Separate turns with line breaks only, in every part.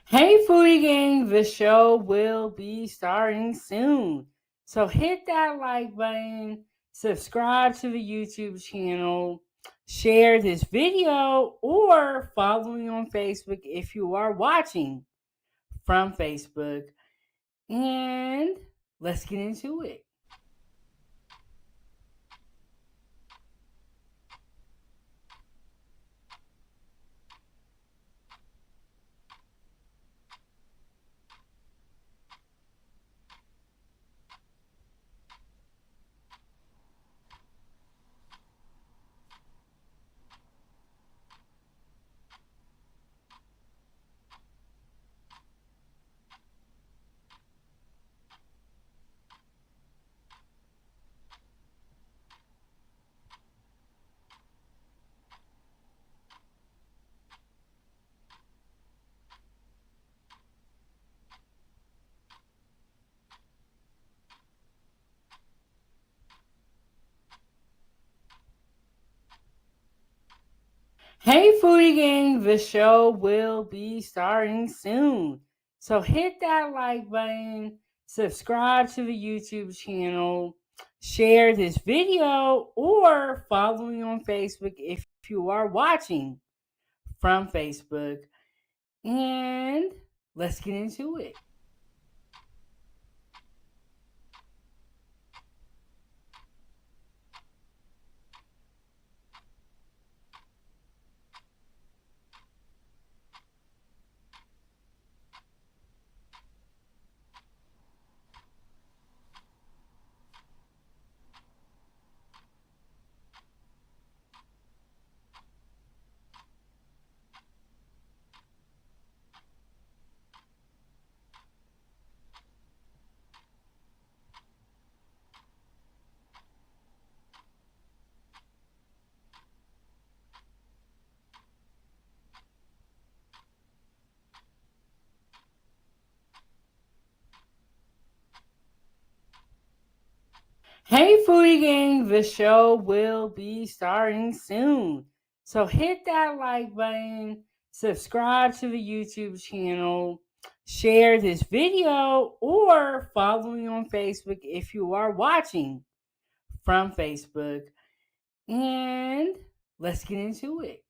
Hey, Foodie Gang, the show will be starting soon. So hit that like button, subscribe to the YouTube channel, share this video, or follow me on Facebook if you are watching from Facebook. And let's get into it. Hey, Foodie Gang, the show will be starting soon. So hit that like button, subscribe to the YouTube channel, share this video, or follow me on Facebook if you are watching from Facebook. And let's get into it. Hey, Foodie Gang, the show will be starting soon. So hit that like button, subscribe to the YouTube channel, share this video, or follow me on Facebook if you are watching from Facebook. And let's get into it.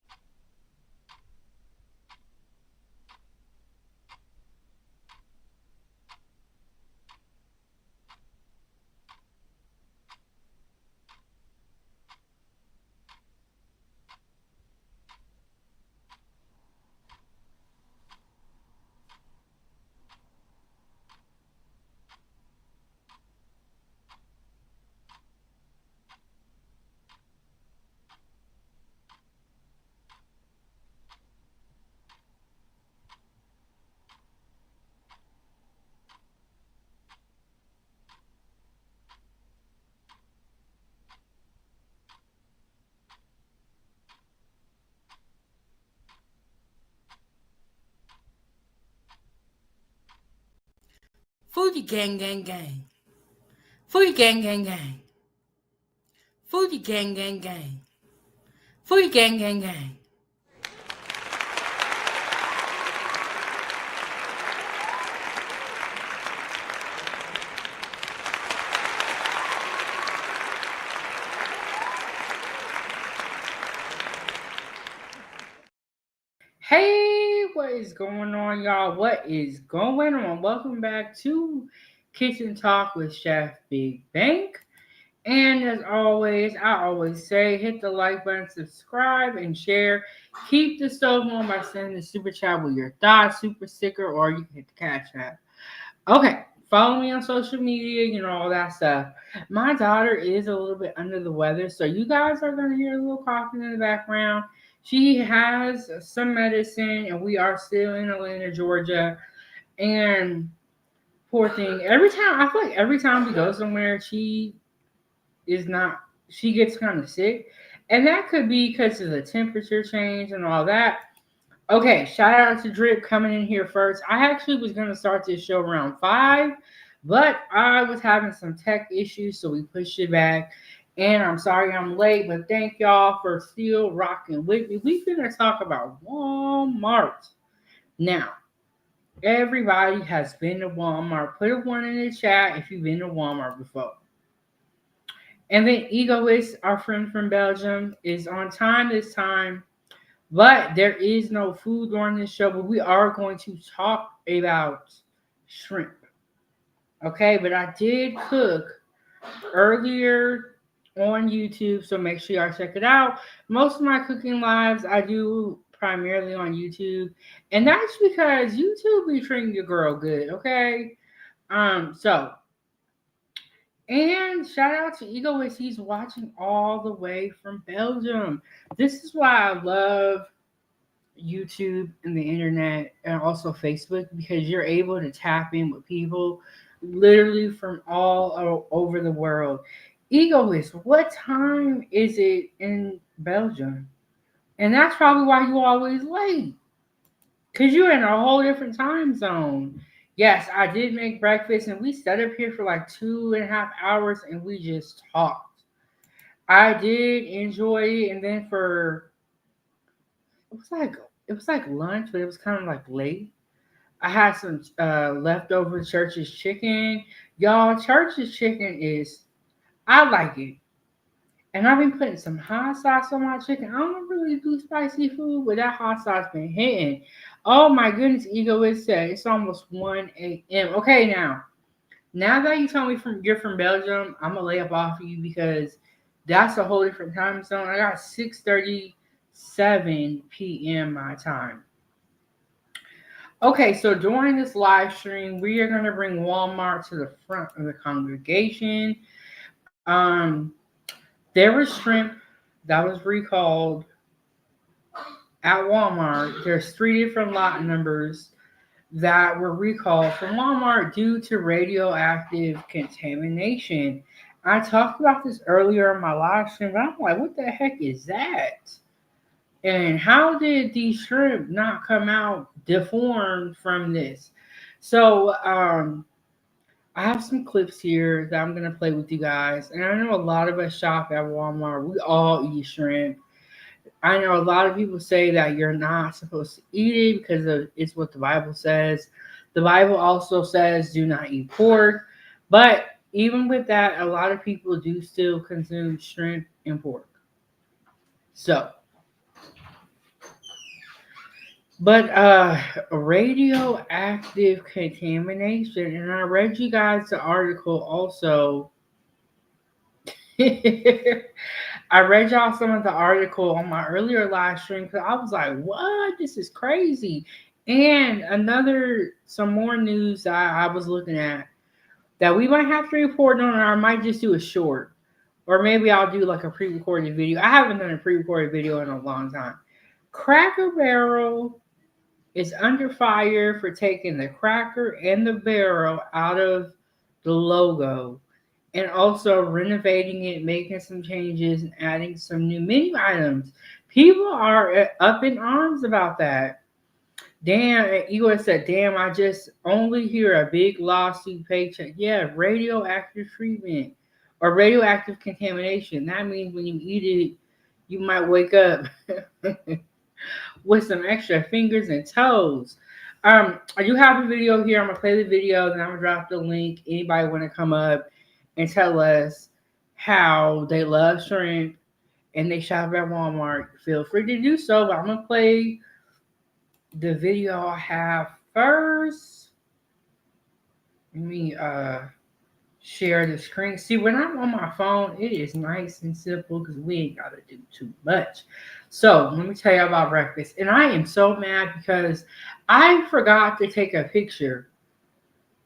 Foodie Gang, Gang, Gang. Foodie Gang, Gang, Gang. Foodie Gang, Gang, Gang. Foodie Gang, Gang, Gang. Hey, what is going on, y'all? What is going on? Welcome back to Kitchen Talk with Chef Big Bank. And as always, I always say hit the like button, subscribe, and share. Keep the stove on by sending the super chat with your thoughts, super sticker, or you can hit the cash app. Okay, follow me on social media, all that stuff. My daughter is a little bit under the weather, so you guys are going to hear a little coughing in the background. She has some medicine, and we are still in Atlanta, Georgia. And poor thing, I feel like every time we go somewhere, is not, she gets kind of sick. And that could be because of the temperature change and all that. Okay, shout out to Drip coming in here first. I actually was going to start this show around 5, but I was having some tech issues, so we pushed it back. And I'm sorry I'm late, but thank y'all for still rocking with me. We're going to talk about Walmart. Now, Everybody has been to Walmart. Put a one in the chat if you've been to Walmart before. And then Egoist, our friend from Belgium, is on time this time. But there is no food during this show, but we are going to talk about shrimp. Okay, but I did cook earlier on YouTube, so make sure y'all check it out. Most of my cooking lives I do primarily on YouTube, and that's because YouTube be treating your girl good, okay? So and shout out to Egoist, he's watching all the way from Belgium. This is why I love YouTube and the internet and also Facebook because you're able to tap in with people literally from all over the world. Egoist, what time is it in Belgium? And that's probably why you always late. Cause you're in a whole different time zone. Yes, I did make breakfast and we sat up here for like 2.5 hours and we just talked. I did enjoy it and then for it was like it was like lunch, but it was kind of like late. I had some leftover church's chicken. Y'all, church's chicken is I like it. And I've been putting some hot sauce on my chicken. I don't really do spicy food, but that hot sauce been hitting. Oh my goodness, Egoist said it's almost 1 a.m. Okay, now that you told me you're from Belgium, I'm gonna lay up off of you because that's a whole different time zone. I got 6:37 p.m. my time. Okay, so during this live stream, we are going to bring Walmart to the front of the congregation. There was shrimp that was recalled at Walmart. There's 3 different lot numbers that were recalled from Walmart due to radioactive contamination. I talked about this earlier in my live stream, but I'm like, what the heck is that? And how did these shrimp not come out deformed from this? So I have some clips here that I'm gonna play with you guys. And I know a lot of us shop at Walmart. We all eat shrimp. I know a lot of people say that you're not supposed to eat it because it's what the Bible says. The Bible also says do not eat pork. But even with that, a lot of people do still consume shrimp and pork. So but radioactive contamination, and I read you guys the article also. I read y'all some of the article on my earlier live stream because I was like, what? This is crazy. And some more news that I was looking at that we might have to report on, or I might just do a short. Or maybe I'll do like a pre recorded video. I haven't done a pre recorded video in a long time. Cracker Barrel is under fire for taking the cracker and the barrel out of the logo and also renovating it, making some changes, and adding some new menu items. People are up in arms about that. Damn, Igor said, damn, I just only hear a big lawsuit paycheck. Yeah, radioactive treatment or radioactive contamination. That means when you eat it, you might wake up with some extra fingers and toes. I do have a video here. I'm gonna play the video, then I'm gonna drop the link. Anybody want to come up and tell us how they love shrimp and they shop at Walmart? Feel free to do so. But I'm gonna play the video I have first. Let me share the screen. See, when I'm on my phone, it is nice and simple because we ain't gotta do too much. So let me tell you about breakfast. And I am so mad because I forgot to take a picture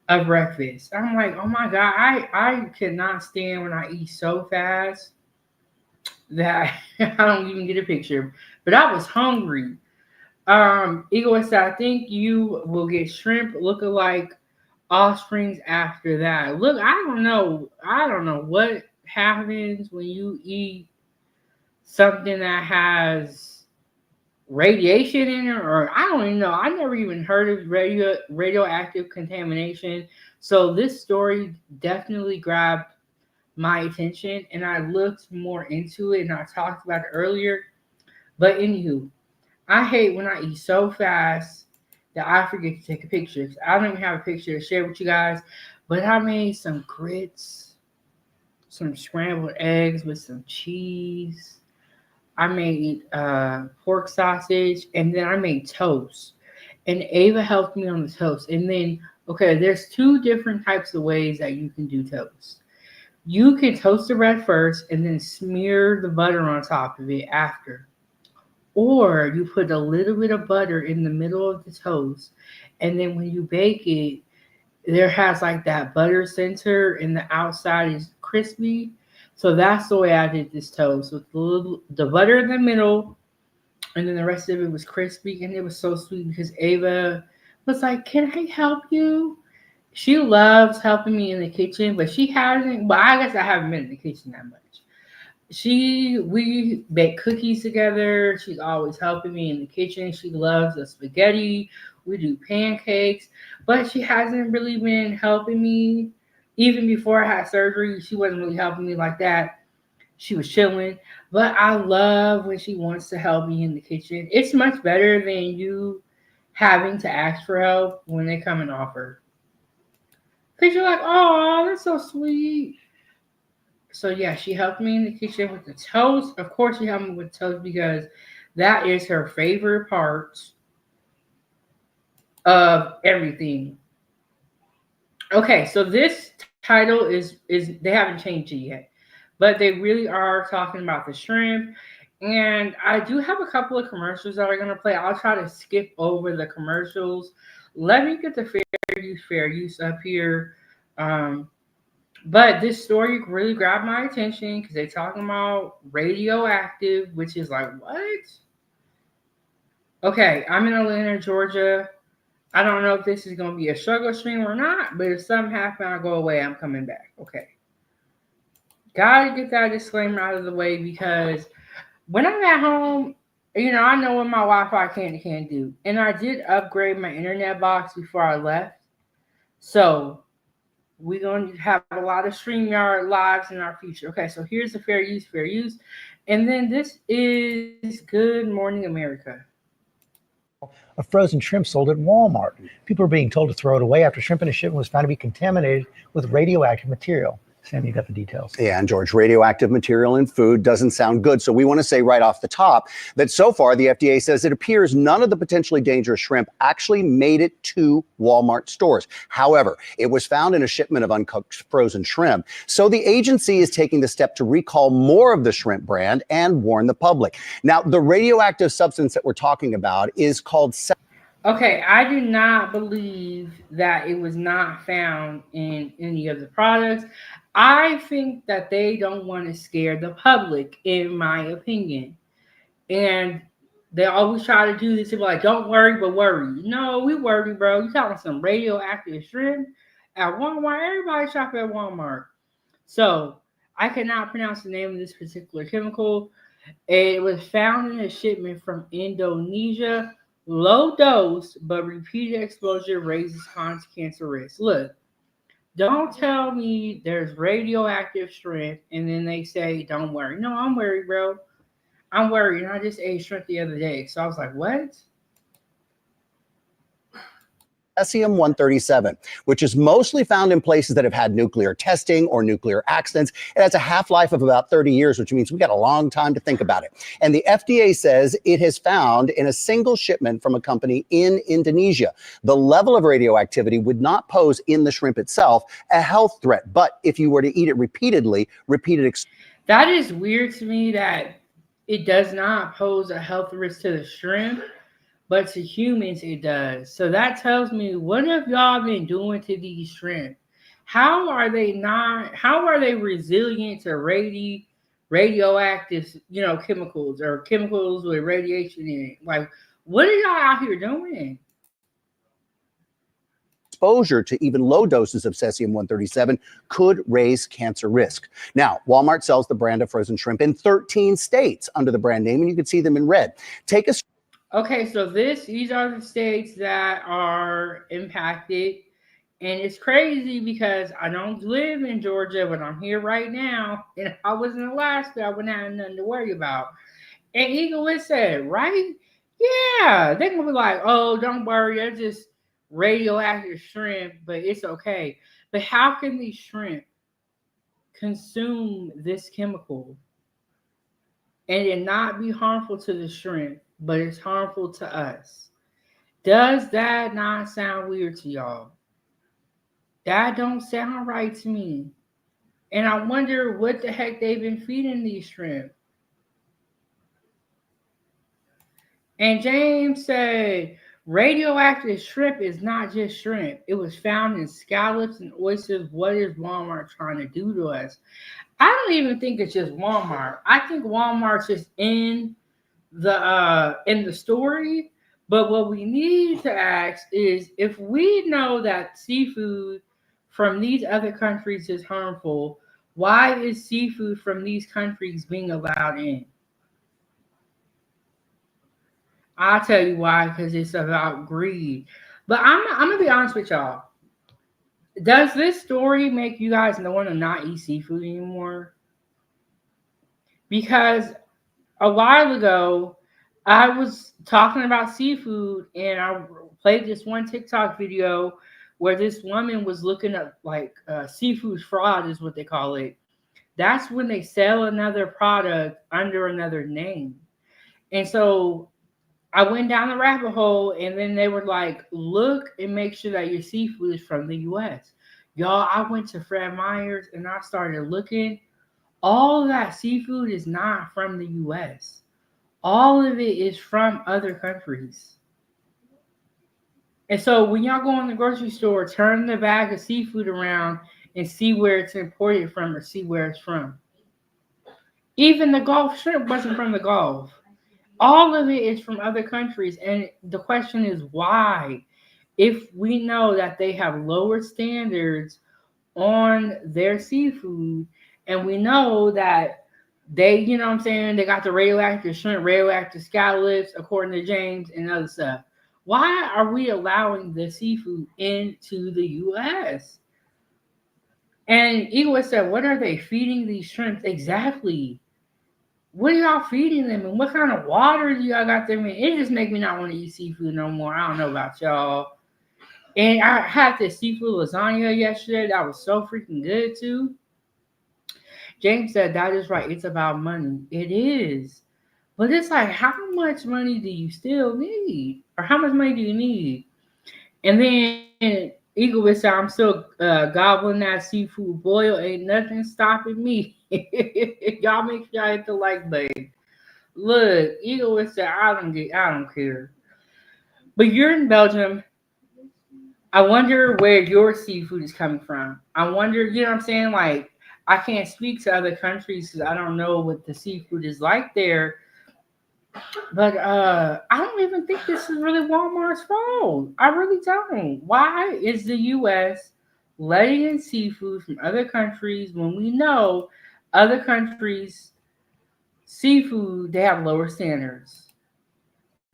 of breakfast. I'm like, oh my god, I cannot stand when I eat so fast that I don't even get a picture. But I was hungry. Egoist said, I think you will get shrimp lookalike offsprings after that. Look, I don't know. I don't know what happens when you eat something that has radiation in it, or I don't even know. I never even heard of radioactive contamination. So this story definitely grabbed my attention, and I looked more into it, and I talked about it earlier. But anywho, I hate when I eat so fast that I forget to take a picture. I don't even have a picture to share with you guys, but I made some grits, some scrambled eggs with some cheese. I made pork sausage, and then I made toast. And Ava helped me on the toast. And then, okay, there's two different types of ways that you can do toast. You can toast the bread first and then smear the butter on top of it after. Or you put a little bit of butter in the middle of the toast, and then when you bake it, there has like that butter center, and the outside is crispy. So that's the way I did this toast with the butter in the middle, and then the rest of it was crispy, and it was so sweet because Ava was like, "Can I help you?" She loves helping me in the kitchen, but she hasn't. Well, I guess I haven't been in the kitchen that much. We bake cookies together. She's always helping me in the kitchen. She loves the spaghetti. We do pancakes, but she hasn't really been helping me. Even before I had surgery, she wasn't really helping me like that. She was chilling, but I love when she wants to help me in the kitchen. It's much better than you having to ask for help when they come and offer. Cause you're like, oh, that's so sweet. So yeah, she helped me in the kitchen with the toast. Of course, she helped me with toast because that is her favorite part of everything. Okay, so this title is they haven't changed it yet, but they really are talking about the shrimp. And I do have a couple of commercials that are gonna play. I'll try to skip over the commercials. Let me get the fair use up here. Um, But this story really grabbed my attention because they're talking about radioactive, which is like, what? Okay, I'm in Atlanta, Georgia. I don't know if this is going to be a struggle stream or not, but if something happens, I go away, I'm coming back. Okay. Gotta get that disclaimer out of the way because when I'm at home, I know what my Wi Fi can and can't do. And I did upgrade my internet box before I left. So we're going to have a lot of StreamYard lives in our future. Okay, so here's the fair use. And then this is Good Morning America.
Of frozen shrimp sold at Walmart. People are being told to throw it away after shrimp in a shipment was found to be contaminated with radioactive material. Sam, you got the details.
Yeah, and George, radioactive material in food doesn't sound good. So we want to say right off the top that so far the FDA says it appears none of the potentially dangerous shrimp actually made it to Walmart stores. However, it was found in a shipment of uncooked frozen shrimp. So the agency is taking the step to recall more of the shrimp brand and warn the public. Now, the radioactive substance that we're talking about is called
Okay, I do not believe that it was not found in any of the products. I think that they don't want to scare the public, in my opinion. And they always try to do this. They're like, don't worry, but worry. No, we worry, bro. You talking some radioactive shrimp at Walmart? Everybody shop at Walmart. So I cannot pronounce the name of this particular chemical. It was found in a shipment from Indonesia. Low dose, but repeated exposure raises cancer risk. Look, don't tell me there's radioactive shrimp and then they say, don't worry. No, I'm worried, bro. I'm worried. And I just ate shrimp the other day. So I was like, what?
Cesium-137, which is mostly found in places that have had nuclear testing or nuclear accidents. It has a half-life of about 30 years, which means we got a long time to think about it. And the FDA says it has found in a single shipment from a company in Indonesia. The level of radioactivity would not pose in the shrimp itself a health threat. But if you were to eat it repeatedly,
that is weird to me that it does not pose a health risk to the shrimp, but to humans it does. So that tells me, what have y'all been doing to these shrimp? How are they not? How are they resilient to radioactive, chemicals or chemicals with radiation in it? Like, what are y'all out here doing?
exposure to even low doses of cesium-137 could raise cancer risk. Now, Walmart sells the brand of frozen shrimp in 13 states under the brand name, and you can see them in red.
Okay, so these are the states that are impacted. And it's crazy because I don't live in Georgia, but I'm here right now. And if I was in Alaska, I wouldn't have nothing to worry about. And Eagle said, right? Yeah, they're gonna be like, oh, don't worry, they're just radioactive shrimp, but it's okay. But how can these shrimp consume this chemical and it not be harmful to the shrimp, but it's harmful to us? Does that not sound weird to y'all? That don't sound right to me. And I wonder what the heck they've been feeding these shrimp. And James said, radioactive shrimp is not just shrimp. It was found in scallops and oysters. What is Walmart trying to do to us? I don't even think it's just Walmart. I think Walmart's just in the story. But what we need to ask is if we know that seafood from these other countries is harmful, why is seafood from these countries being allowed in? I'll tell you why, because it's about greed. But I'm gonna be honest with y'all. Does this story make you guys want to not eat seafood anymore? Because a while ago, I was talking about seafood and I played this one TikTok video where this woman was looking up like seafood fraud is what they call it. That's when they sell another product under another name. And so I went down the rabbit hole and then they were like, look and make sure that your seafood is from the US. Y'all, I went to Fred Meyer's and I started looking. All of that seafood is not from the US. All of it is from other countries. And so when y'all go in the grocery store, turn the bag of seafood around and see where it's imported from or see where it's from. Even the Gulf shrimp wasn't from the Gulf. All of it is from other countries. And the question is why? If we know that they have lower standards on their seafood, and we know that they, you know what I'm saying, they got the radioactive shrimp, radioactive scallops, according to James, and other stuff. Why are we allowing the seafood into the US? And Eagle said, what are they feeding these shrimps exactly? What are y'all feeding them and what kind of water do y'all got them in? It just make me not want to eat seafood no more. I don't know about y'all. And I had this seafood lasagna yesterday that was so freaking good too. James said that is right. It's about money. It is. But it's like, how much money do you still need? Or how much money do you need? And then Eagle would say, I'm still gobbling that seafood boil. Ain't nothing stopping me. Y'all make sure y'all hit the like button. Look, Eagle would say, I don't care. But you're in Belgium. I wonder where your seafood is coming from. I wonder, you know what I'm saying? Like, I can't speak to other countries because I don't know what the seafood is like there. But I don't even think this is really Walmart's fault. I really don't. Why is the US letting in seafood from other countries when we know other countries' seafood they have lower standards?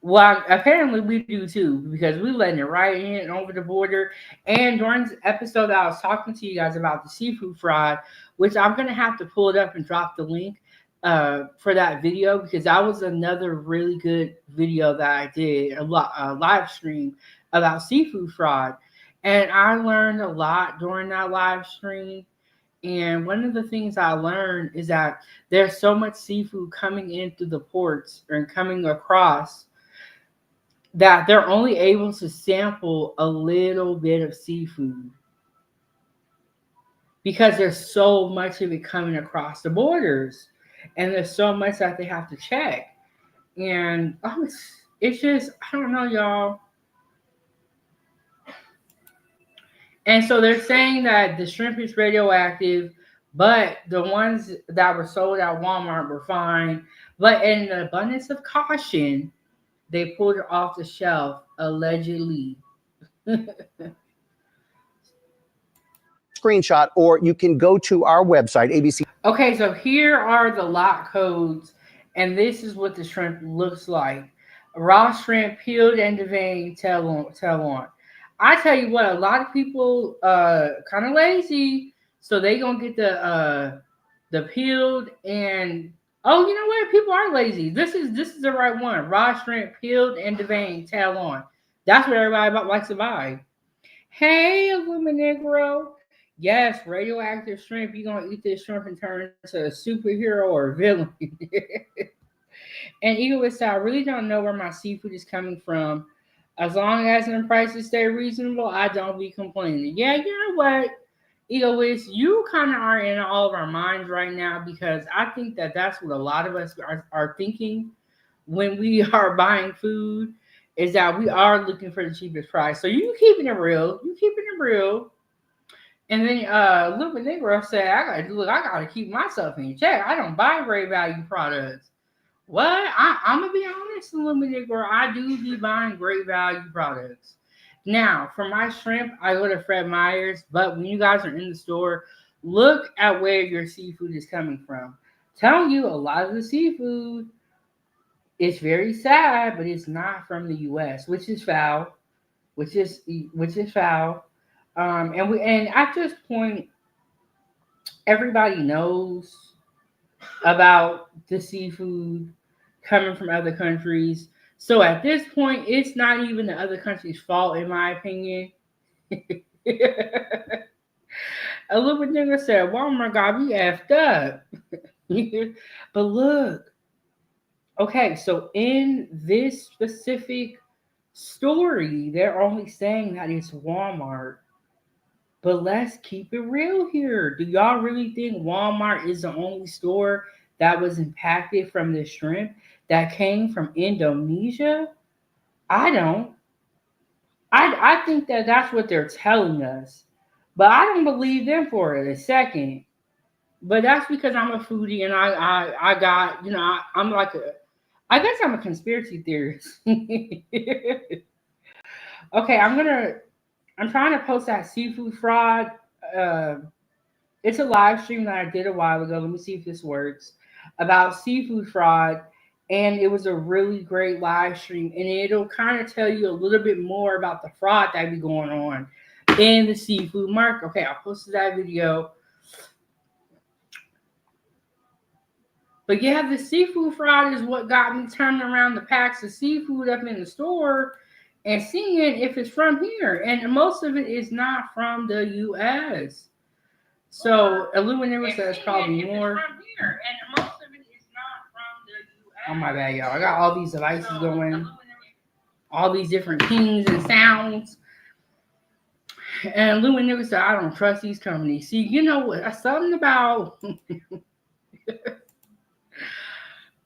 Well, apparently we do too because we letting it right in over the border. And during this episode, I was talking to you guys about the seafood fraud, which I'm gonna have to pull it up and drop the link for that video because that was another really good video that I did a live stream about seafood fraud, and I learned a lot during that live stream. And one of the things I learned is that there's so much seafood coming in through the ports and coming across that they're only able to sample a little bit of seafood because there's so much of it coming across the borders and there's so much that they have to check. And it's just, I don't know, y'all. And so they're saying that the shrimp is radioactive, but the ones that were sold at Walmart were fine. But in the abundance of caution, they pulled it off the shelf, allegedly.
Screenshot, or you can go to our website, ABC.
Okay, so here are the lot codes, and this is what the shrimp looks like. Raw shrimp, peeled and deveined, tail on. I tell you what, a lot of people kind of lazy, so they gonna get the peeled and Oh, you know what? People are lazy. This is the right one. Raw shrimp, peeled and deveined, tail on. That's what everybody likes to buy. Hey, Illuminegro. Yes, radioactive shrimp. You're gonna eat this shrimp and turn into a superhero or a villain. And Egoist, I really don't know where my seafood is coming from. As long as the prices stay reasonable, I don't be complaining. Yeah, you know what, Egoist, you kind of are in all of our minds right now because I think that that's what a lot of us are thinking when we are buying food is that we are looking for the cheapest price. So you keeping it real. You keeping it real. And then Luke Negro said, I gotta keep myself in check. I don't buy great value products. What? I'm gonna be honest, limited girl. I do be buying great value products. Now, for my shrimp, I go to Fred Meyer's. But when you guys are in the store, look at where your seafood is coming from. Telling you, a lot of the seafood is very sad, but it's not from the U.S., which is foul. Which is foul. And at this point, everybody knows about the seafood coming from other countries. So at this point, it's not even the other country's fault, in my opinion. A little bit nigga said, Walmart got me effed up. But look, okay, so in this specific story, they're only saying that it's Walmart. But let's keep it real here. Do y'all really think Walmart is the only store that was impacted from the shrimp that came from Indonesia? I don't. I think that that's what they're telling us. But I don't believe them for it a second. But that's because I'm a foodie and I got, I'm like I guess I'm a conspiracy theorist. Okay, I'm trying to post that seafood fraud. Uh, it's a live stream that I did a while ago. Let me see if this works about seafood fraud. And it was a really great live stream. And it'll kind of tell you a little bit more about the fraud that be going on in the seafood market. Okay, I posted that video. But yeah, the seafood fraud is what got me turning around the packs of seafood up in the store and seeing if it's from here. And most of it is not from the US. So Illuminator says probably more. Oh my bad, y'all. I got all these devices going, all these different pings and sounds. And Illuminator said, I don't trust these companies. See, you know what? Something about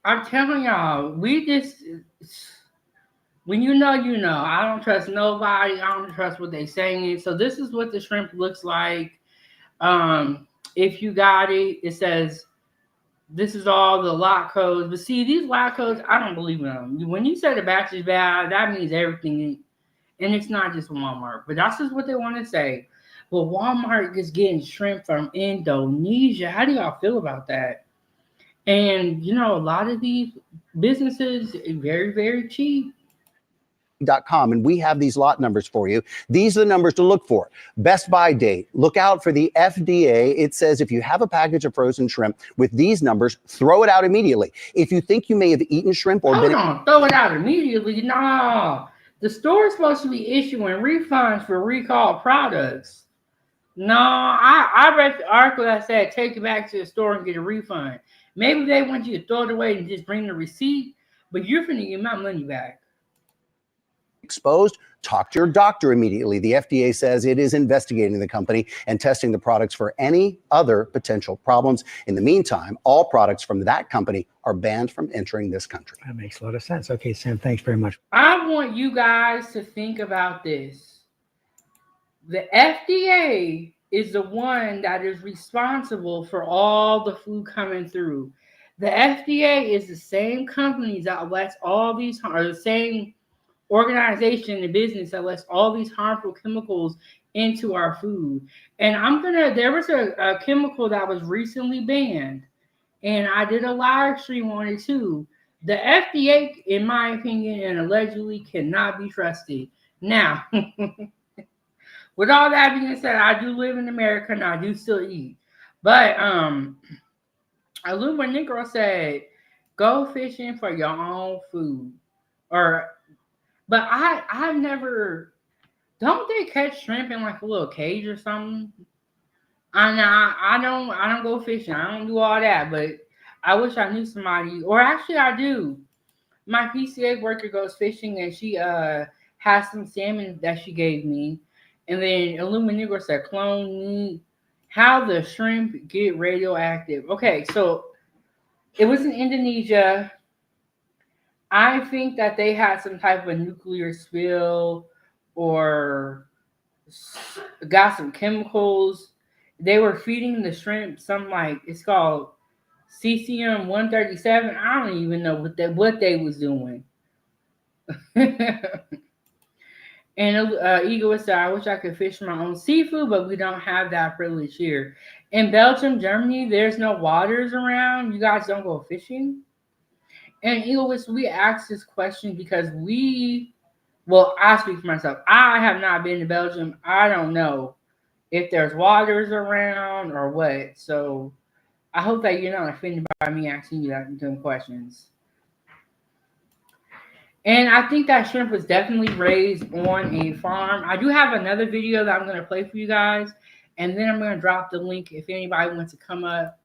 I'm telling y'all, we just when you know, you know. I don't trust nobody. I don't trust what they saying. So this is what the shrimp looks like. If you got it, it says this is all the lot codes. But see, these lot codes, I don't believe in them. When you say the batch is bad, that means everything, and it's not just Walmart. But that's just what they want to say. Well, Walmart is getting shrimp from Indonesia. How do y'all feel about that? And a lot of these businesses very, very cheap.
.com, and we have these lot numbers for you. These are the numbers to look for. Best by date. Look out for the FDA. It says if you have a package of frozen shrimp with these numbers, throw it out immediately. If you think you may have eaten shrimp or
Hold on, throw it out immediately. No, the store is supposed to be issuing refunds for recalled products. No, I read the article that said take it back to the store and get a refund. Maybe they want you to throw it away and just bring the receipt, but you're finna get my money back.
Exposed, talk to your doctor immediately. The FDA says it is investigating the company and testing the products for any other potential problems. In the meantime, all products from that company are banned from entering this country.
That makes a lot of sense. Okay, Sam, thanks very much.
I want you guys to think about this. The FDA is the one that is responsible for all the food coming through. The FDA is the same companies that lets all these, or the same organization and business that lets all these harmful chemicals into our food. And there was a chemical that was recently banned, and I did a live stream on it too. The FDA, in my opinion, and allegedly cannot be trusted. Now, with all that being said, I do live in America and I do still eat. But Aluma Negro said, go fishing for your own food. Or, but I've never. Don't they catch shrimp in like a little cage or something? I don't go fishing. I don't do all that. But I wish I knew somebody. Or actually, I do. My PCA worker goes fishing and she has some salmon that she gave me. And then Illuminigo said clone meat. How the shrimp get radioactive. Okay, so it was in Indonesia. I think that they had some type of nuclear spill or got some chemicals. They were feeding the shrimp some like it's called CCM 137. I don't even know what they was doing. And Eagle said, I wish I could fish my own seafood, but we don't have that privilege here. In Belgium, Germany, there's no waters around. You guys don't go fishing. And Eagle, we asked this question because well, I speak for myself. I have not been to Belgium. I don't know if there's waters around or what. So I hope that you're not offended by me asking you them questions. And I think that shrimp was definitely raised on a farm. I do have another video that I'm going to play for you guys. And then I'm going to drop the link if anybody wants to come up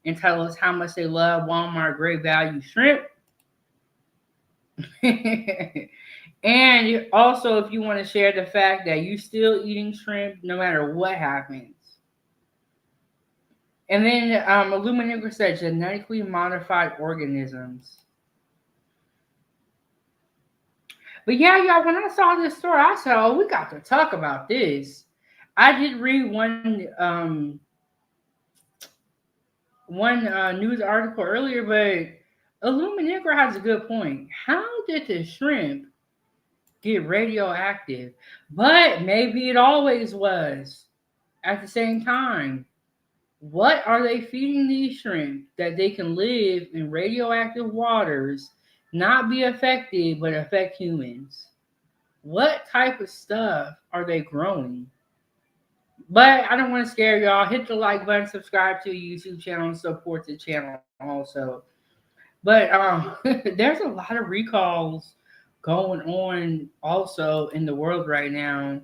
and tell us how much they love Walmart Great Value Shrimp. And also, if you want to share the fact that you're still eating shrimp no matter what happens. And then Illuminigo said genetically modified organisms. But yeah, y'all, when I saw this story, I said, oh, we got to talk about this. I did read one news article earlier, but Illuminigo has a good point. How did the shrimp get radioactive? But maybe it always was at the same time. What are they feeding these shrimp that they can live in radioactive waters, not be affected, but affect humans? What type of stuff are they growing? But I don't want to scare y'all. Hit the like button, subscribe to the YouTube channel, and support the channel also. But there's a lot of recalls going on also in the world right now.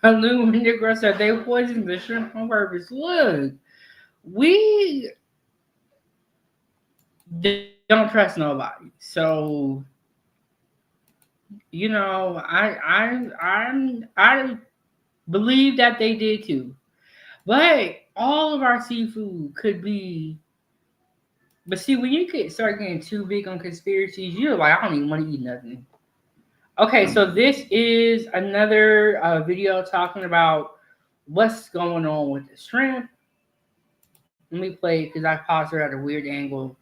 Negro said they poisoned the shrimp on purpose. Look, we don't trust nobody. So I believe that they did too. But all of our seafood could be. But see, when you start getting too big on conspiracies, you're like, I don't even want to eat nothing. Okay, so this is another video talking about what's going on with the shrimp. Let me play it because I paused her at a weird angle.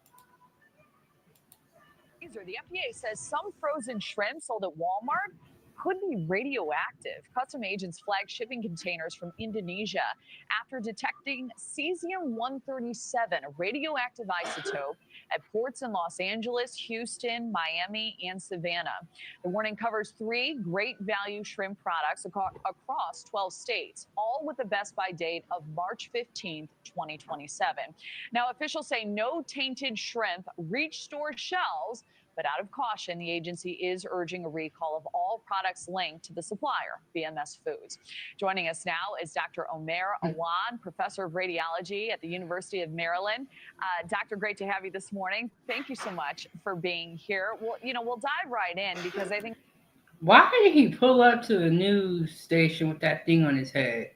The FDA says some frozen shrimp sold at Walmart could be radioactive. Custom agents flagged shipping containers from Indonesia after detecting cesium-137, a radioactive isotope, at ports in Los Angeles, Houston, Miami, and Savannah. The warning covers 3 great value shrimp products across 12 states, all with a best by date of March 15th, 2027. Now, officials say no tainted shrimp reached store shelves, but out of caution, the agency is urging a recall of all products linked to the supplier, BMS Foods. Joining us now is Dr. Omer Awan, professor of radiology at the University of Maryland. Doctor, great to have you this morning. Thank you so much for being here. Well, we'll dive right in because I think.
Why did he pull up to the news station with that thing on his head?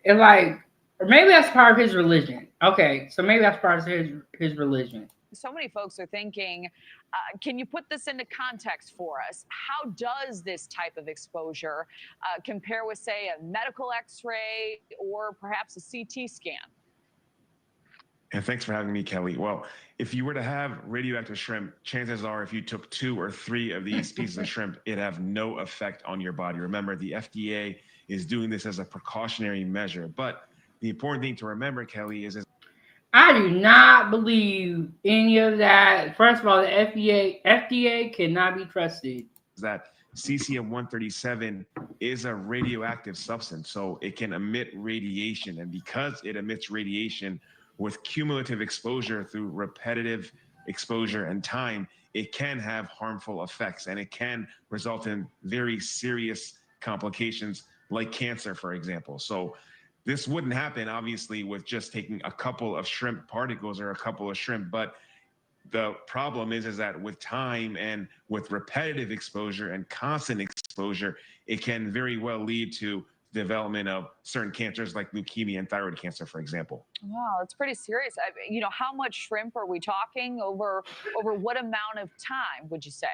It like, or maybe that's part of his religion. Okay, so maybe that's part of his religion.
So many folks are thinking, can you put this into context for us? How does this type of exposure compare with, say, a medical x-ray or perhaps a CT scan?
And thanks for having me, Kelly. Well, if you were to have radioactive shrimp, chances are if you took 2 or 3 of these pieces of shrimp, it'd have no effect on your body. Remember, the FDA is doing this as a precautionary measure. But the important thing to remember, Kelly, is
I do not believe any of that. First of all, the FDA cannot be trusted.
That cesium-137 is a radioactive substance, so it can emit radiation. And because it emits radiation, with cumulative exposure through repetitive exposure and time, it can have harmful effects, and it can result in very serious complications like cancer, for example. So this wouldn't happen, obviously, with just taking a couple of shrimp particles or a couple of shrimp, but the problem is that with time and with repetitive exposure and constant exposure, it can very well lead to development of certain cancers like leukemia and thyroid cancer, for example.
Wow, it's pretty serious. How much shrimp are we talking over what amount of time would you say?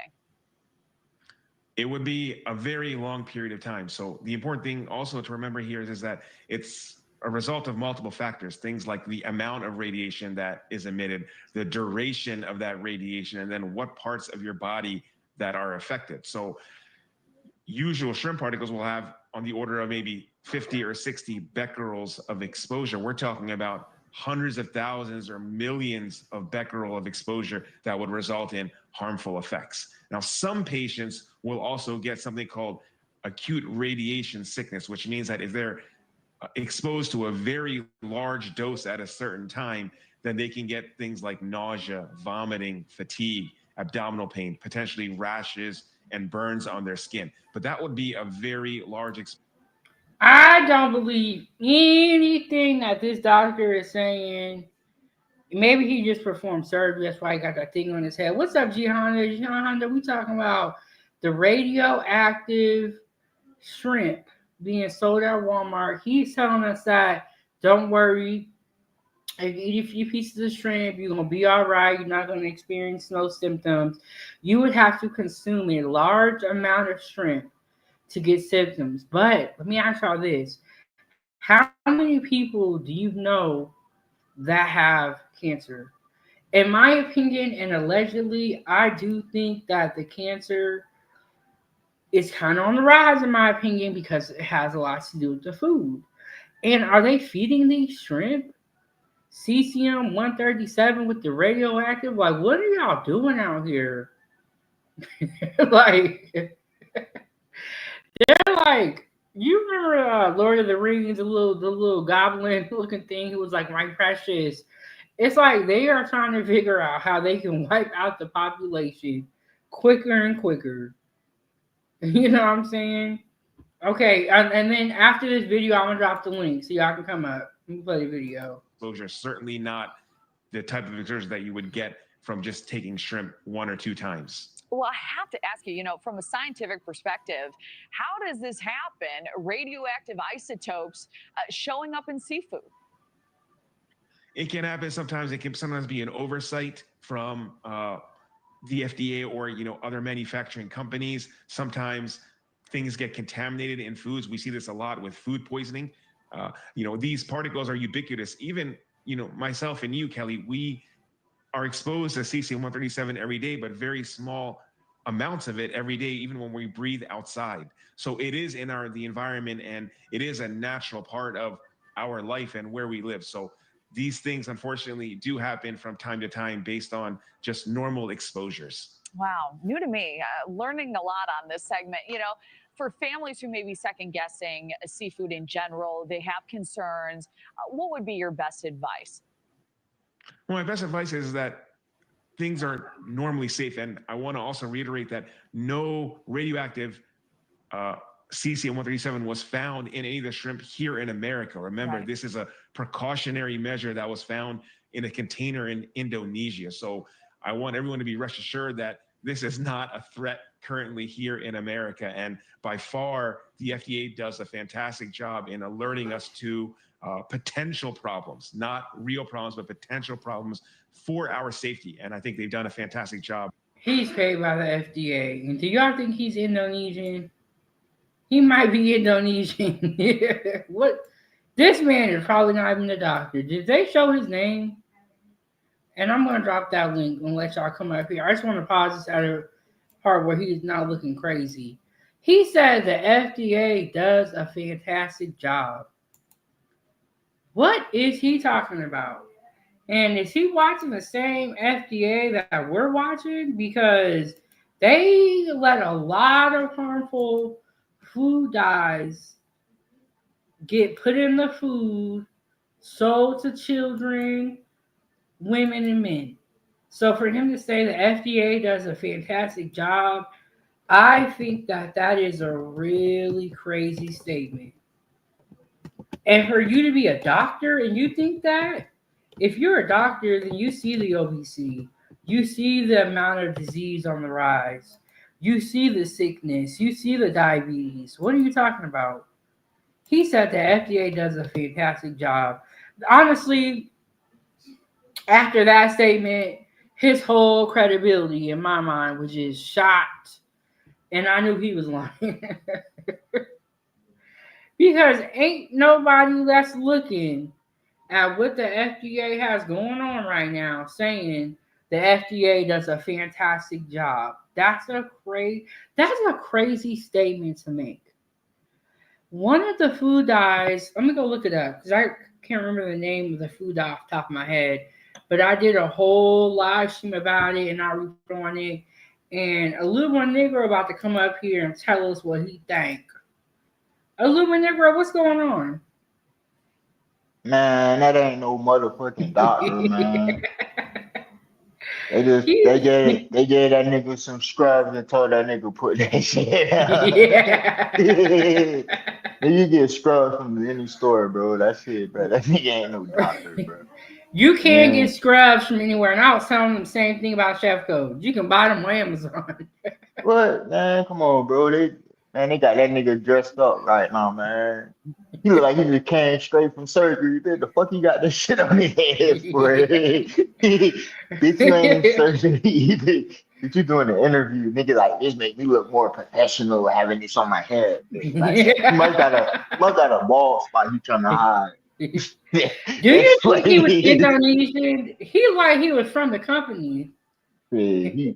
It would be a very long period of time. So the important thing also to remember here is that it's a result of multiple factors, things like the amount of radiation that is emitted, the duration of that radiation, and then what parts of your body that are affected. So usual shrimp particles will have on the order of maybe 50 or 60 becquerels of exposure. We're talking about hundreds of thousands or millions of becquerel of exposure that would result in harmful effects. Now, some patients will also get something called acute radiation sickness, which means that if they're exposed to a very large dose at a certain time, then they can get things like nausea, vomiting, fatigue, abdominal pain, potentially rashes and burns on their skin. But that would be a very large exposure.
I don't believe anything that this doctor is saying. Maybe he just performed surgery. That's why he got that thing on his head. What's up, G Honda? G Honda, we talking about the radioactive shrimp being sold at Walmart. He's telling us that don't worry. If you eat a few pieces of shrimp, you're going to be all right. You're not going to experience no symptoms. You would have to consume a large amount of shrimp to get symptoms. But let me ask y'all this. How many people do you know that have cancer? In my opinion, and allegedly, I do think that the cancer is kind of on the rise, in my opinion, because it has a lot to do with the food. And are they feeding these shrimp cesium 137 with the radioactive? Like, what are y'all doing out here? Like, they're like, you remember Lord of the Rings, the little goblin looking thing who was like my precious. It's like they are trying to figure out how they can wipe out the population quicker and quicker. You know what I'm saying? Okay, and then after this video, I'm gonna drop the link so y'all can come up and play the video.
Exposure, certainly not the type of exposure that you would get from just taking shrimp one or two times.
Well, I have to ask you, from a scientific perspective, how does this happen? Radioactive isotopes showing up in seafood?
It can happen sometimes. It can sometimes be an oversight from the FDA or other manufacturing companies. Sometimes things get contaminated in foods. We see this a lot with food poisoning. These particles are ubiquitous. Even myself and you, Kelly, we are exposed to cesium-137 every day, but very small amounts of it every day, even when we breathe outside. So it is in the environment, and it is a natural part of our life and where we live. So these things, unfortunately, do happen from time to time based on just normal exposures.
Wow, new to me. Learning a lot on this segment. For families who may be second guessing seafood in general, they have concerns. What would be your best advice?
Well, my best advice is that things are normally safe. And I want to also reiterate that no radioactive cesium-137 was found in any of the shrimp here in America. Remember,
Right.
This is a precautionary measure that was found in a container in Indonesia. So I want everyone to be rest assured that this is not a threat currently here in America. And by far, the FDA does a fantastic job in alerting us to potential problems, not real problems, but potential problems for our safety. And I think they've done a fantastic job.
He's paid by the FDA. And do y'all think he's Indonesian? He might be Indonesian. What? This man is probably not even a doctor. Did they show his name? And I'm gonna drop that link and let y'all come up here. I just want to pause this at a part where he's not looking crazy. He said the FDA does a fantastic job. What is he talking about? And is he watching the same FDA that we're watching? Because they let a lot of harmful food dyes get put in the food sold to children, women, and men. So for him to say the FDA does a fantastic job, I think that that is a really crazy statement. And for you to be a doctor and you think that, if you're a doctor, then you see the obesity, you see the amount of disease on the rise, you see the sickness, you see the diabetes. What are you talking about? He said the FDA does a fantastic job. Honestly, after that statement, his whole credibility in my mind was just shot, and I knew he was lying. Because ain't nobody that's looking at what the FDA has going on right now saying the FDA does a fantastic job. That's a crazy statement to make. One of the food dyes, let me go look it up because I can't remember the name of the food dye off the top of my head, but I did a whole live stream about it and I reported on it. And a little nigger about to come up here and tell us what he think. A little nigger, what's going on?
Man, that ain't no motherfucking doctor, man.
He,
They gave that nigga some scrubs and told that nigga put that shit out.
yeah.
Then you get scrubs from any store, bro. That's it, bro. That nigga ain't no doctor, bro.
You can't
Yeah.
get scrubs from anywhere. And I was telling them the same thing about Chef Code. You can buy them on Amazon.
What, man? Come on, bro. They got that nigga dressed up right now, man. He look like he just came straight from surgery. Bitch, the fuck you got this shit on his head for? Bitch, you ain't in surgery. Bitch, you doing an interview. Nigga like this make me look more professional having this on my head. Bitch. Like, you must got a bald spot you trying to hide.
Do
That's
you think he was
funny.
Indonesian? He like he was from the company.
Yeah,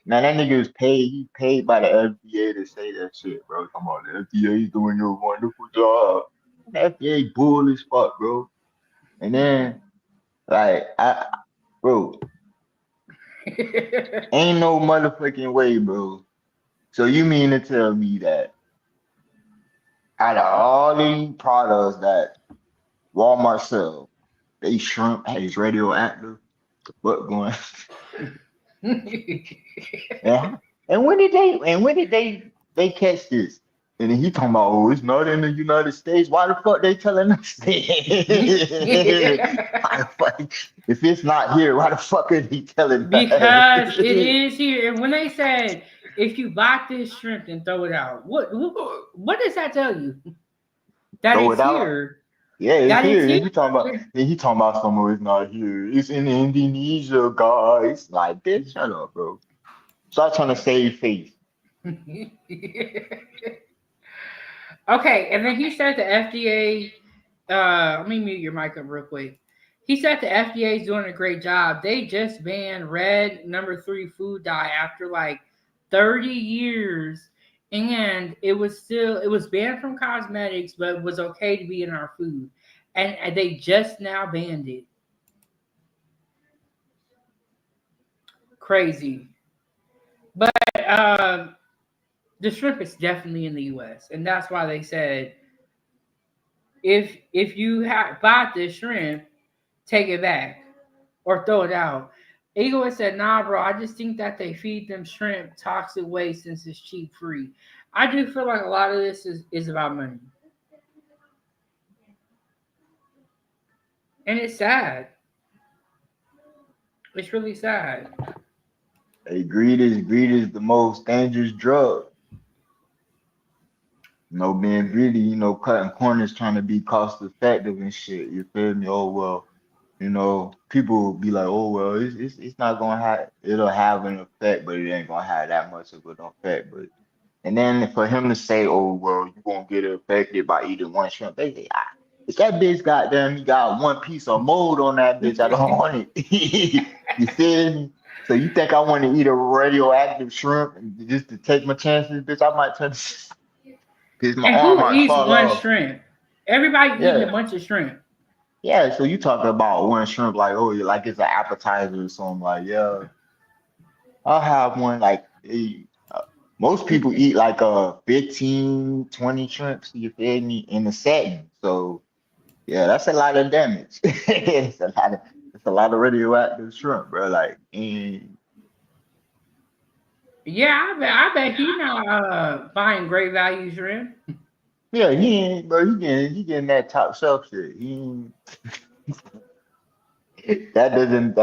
now that nigga was paid. He paid by the FDA to say that shit, bro. Come on, the FDA is doing your wonderful job. The FDA bull as fuck, bro. And then, like, bro, ain't no motherfucking way, bro. So you mean to tell me that out of all these products that Walmart sell, they shrimp has radioactive? What going? Yeah. And when did they catch this? And then he talking about, oh, it's not in the United States. Why the fuck they telling us that? Why the fuck? If it's not here, why the fuck are they telling us?
Because it is here. And when they said if you bought this shrimp and throw it out, what does that tell you? That
Throw
it's
it out.
here.
Yeah, it's
That it's
here.
here.
He talking about somewhere it's not here. It's in Indonesia, guys. Like, bitch, shut up, bro. Stop trying to save face.
Okay, and then he said the FDA. Let me mute your mic up real quick. He said the FDA is doing a great job. They just banned red number 3 food dye after like 30 years, and it was banned from cosmetics, but it was okay to be in our food, and they just now banned it. Crazy, but the shrimp is definitely in the U.S., and that's why they said if you bought this shrimp, take it back or throw it out. Eagle said, nah, bro, I just think that they feed them shrimp toxic waste since it's cheap free. I do feel like a lot of this is about money. And it's sad. It's really sad.
Hey, greed is the most dangerous drug. Being greedy, cutting corners, trying to be cost effective and shit. You feel me? Oh well, people will be like, oh well, it's not gonna have it'll have an effect, but it ain't gonna have that much of an effect. But and then for him to say, oh well, you gonna get affected by eating one shrimp, they say, if that bitch goddamn you got one piece of mold on that bitch, I don't want it. You feel me? So you think I want to eat a radioactive shrimp and just to take my chances, bitch? I might turn. Because my
And
arm
who
might
eats
fall
one
off.
shrimp? Everybody eating a
Yeah.
bunch of shrimp.
Yeah. So you talking about one shrimp like, oh, like it's an appetizer or something. Like, yeah, I'll have one. Like, most people eat like 15, 20 shrimps, you feel me, in a setting. So Yeah, that's a lot of damage. It's a lot of radioactive shrimp, bro. Like,
Yeah, I bet he not buying great value shrimp.
yeah, he ain't, bro. He getting that top shelf shit. That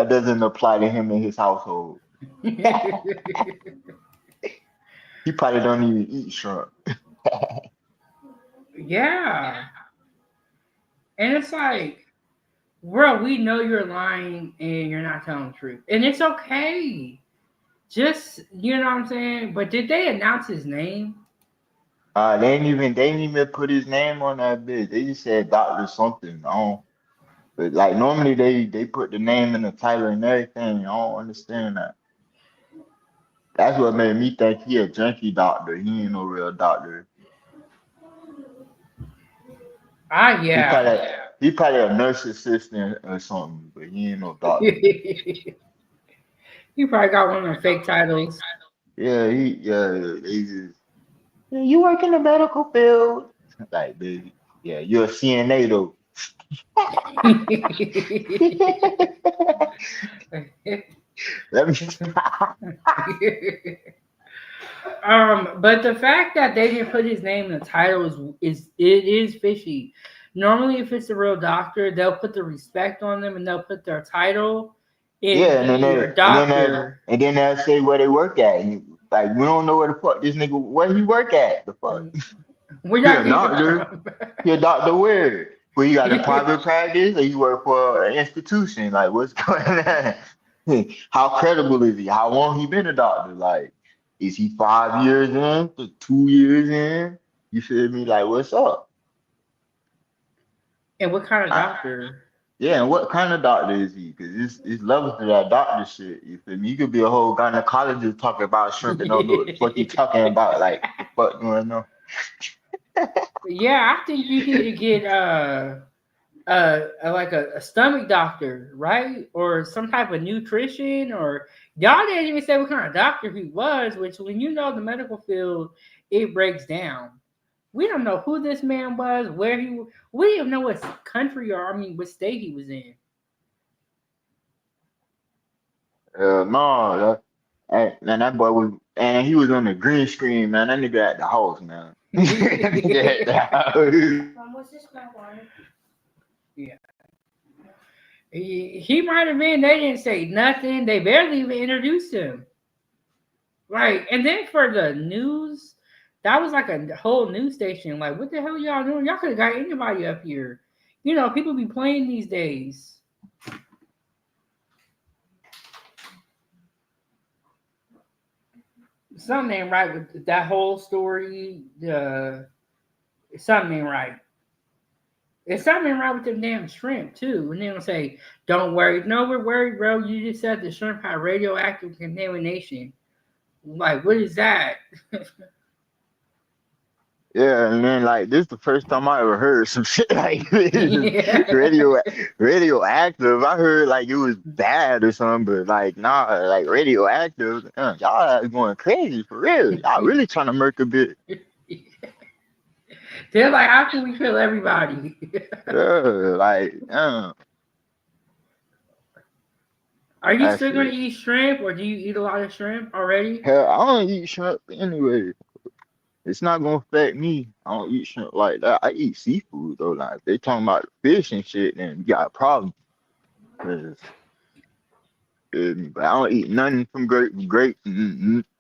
doesn't apply to him and his household. He probably don't even eat shrimp.
Yeah. And it's like, bro, we know you're lying and you're not telling the truth. And it's okay. Just, you know what I'm saying? But did they announce his name?
They ain't even put his name on that bitch. They just said Doctor something. I don't. But like normally they put the name in the title and everything. I don't understand that. That's what made me think he a junkie doctor. He ain't no real doctor.
Ah,
He
yeah.
probably he probably a nurse assistant or something, but he ain't no doctor.
He probably got one of the fake titles.
They just yeah, you work in the medical field. Like baby, yeah, you're a CNA though. Let me
But the fact that they didn't put his name in the title is fishy. Normally, if it's a real doctor, they'll put the respect on them and they'll put their title.
Yeah,
It'd
and then
be a
they and then they
doctor.
and then they'll say where they work at. And, like we don't know where the fuck this nigga where he work at. The fuck.
Where
He
y'all
a
get
doctor.
from?
He a doctor where? Where you got a private practice or you work for an institution? Like what's going on? How credible is he? How long he been a doctor? Like, is he 5 years in? 2 years in? You feel me? Like, what's up?
And what kind of
I,
doctor?
yeah, and what kind of doctor is he? Because it's levels to that doctor shit. You feel me? You could be a whole gynecologist talking about shrimp and don't know what the fuck you talking about. Like, the fuck going on?
Yeah, I think you need to get like a stomach doctor, right? Or some type of nutrition, or y'all didn't even say what kind of doctor he was, which when you know the medical field, it breaks down. We don't know who this man was, where we didn't even know what country or I mean what state he was in.
No, man, that boy was, and he was on the green screen, man. That nigga at the house, man. That nigga at the house.
Mom, what's this my water? Yeah. He might have been, they didn't say nothing. They barely even introduced him. Right. And then for the news, that was like a whole news station. Like, what the hell y'all doing? Y'all could have got anybody up here. You know, people be playing these days. Something ain't right with that whole story. Something ain't right. It's something ain't right with them damn shrimp too. And they don't say, "Don't worry." No, we're worried, bro. You just said the shrimp had radioactive contamination. Like, what is that?
Yeah, and then like this is the first time I ever heard some shit like this.
Yeah.
Radioactive. I heard like it was bad or something, but like nah, like radioactive. Y'all is going crazy for real. Y'all really trying to murk a bit.
They're like, how can we kill everybody?
Yeah, like
Are you
that
still gonna
shit.
eat shrimp, or do you eat a lot of shrimp already?
Hell, I don't eat shrimp anyway. It's not gonna affect me. I don't eat shrimp like that. I eat seafood though. Like if they talking about fish and shit, then you got a problem. 'Cause, but I don't eat nothing from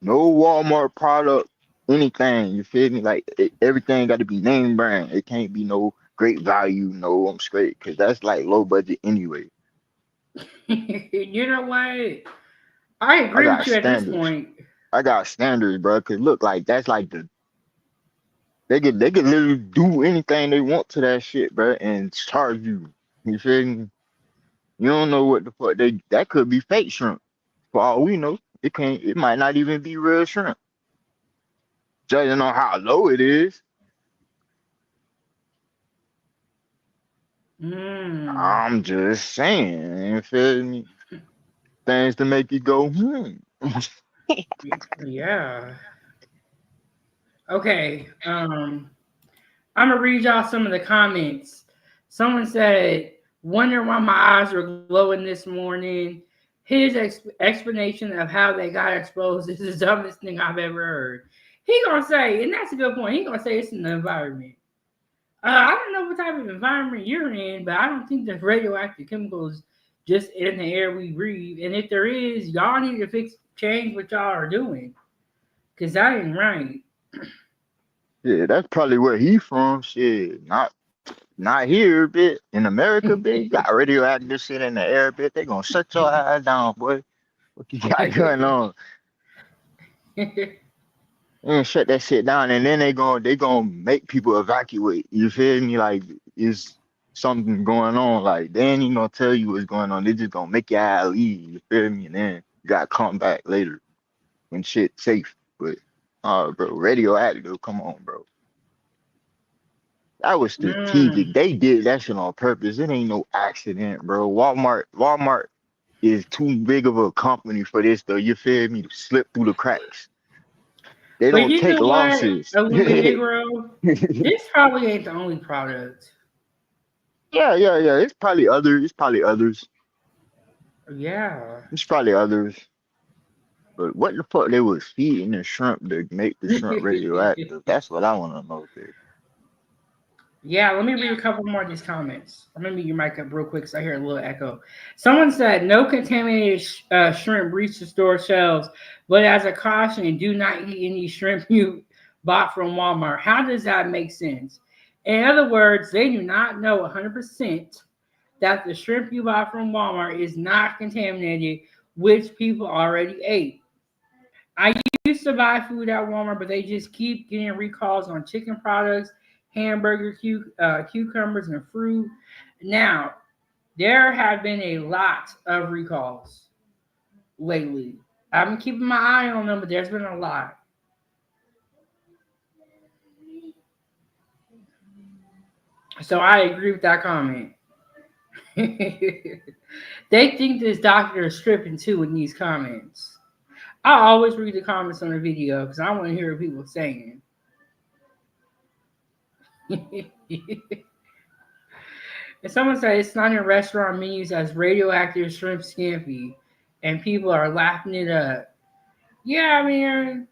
no Walmart product, anything. You feel me? Like everything got to be name brand. It can't be no great value. No, I'm straight because that's like low budget anyway.
You know what? I
I
agree with
got
you at this
standards.
point.
I got standards, bro. Cause look, like that's like they could literally do anything they want to that shit, bro, and charge you. You feel me? You don't know what the fuck that could be fake shrimp. For all we know, it might not even be real shrimp. Judging on how low it is,
Mm,
I'm just saying, you feel me? Things to make you go, hmm.
yeah. Okay. I'm gonna read y'all some of the comments. Someone said, wonder why my eyes were glowing this morning. His explanation of how they got exposed is the dumbest thing I've ever heard. He gonna say, and that's a good point. He gonna say it's in the environment. I don't know what type of environment you're in, but I don't think there's radioactive chemicals just in the air we breathe. And if there is, y'all need to change what y'all are doing, cause that ain't right.
Yeah, that's probably where he from. Shit, not here, bit. In America, bit. You got radioactive shit in the air, bit. They gonna shut your ass down, boy. What you got going on? And shut that shit down, and then they gonna make people evacuate. You feel me? Like it's something going on. Like they ain't even gonna tell you what's going on. They just gonna make your ass leave. You feel me? And then you gotta come back later when shit's safe. But bro, radioactive. Come on, bro. That was strategic.
Mm.
They did that shit on purpose. It ain't no accident, bro. Walmart is too big of a company for this, though. You feel me? To slip through the cracks. They
But
don't
you
take
know what,
losses.
Illuminegro, this probably ain't the only product.
Yeah. It's probably others.
Yeah.
It's probably others. But what the fuck they was feeding the shrimp to make the shrimp radioactive? That's what I want to know, dude.
Yeah, let me read a couple more of these comments. Let me mute your mic up real quick because I hear a little echo. Someone said, no contaminated shrimp reach the store shelves, but as a caution, do not eat any shrimp you bought from Walmart. How does that make sense? In other words, they do not know 100% that the shrimp you bought from Walmart is not contaminated, which people already ate. I used to buy food at Walmart, but they just keep getting recalls on chicken products, hamburger, cucumbers, and fruit. Now, there have been a lot of recalls lately. I've been keeping my eye on them, but there's been a lot. So I agree with that comment. They think this doctor is stripping too in these comments. I always read the comments on the video because I want to hear what people are saying. And someone said it's not in restaurant menus as radioactive shrimp scampi, and people are laughing it up. Yeah, man.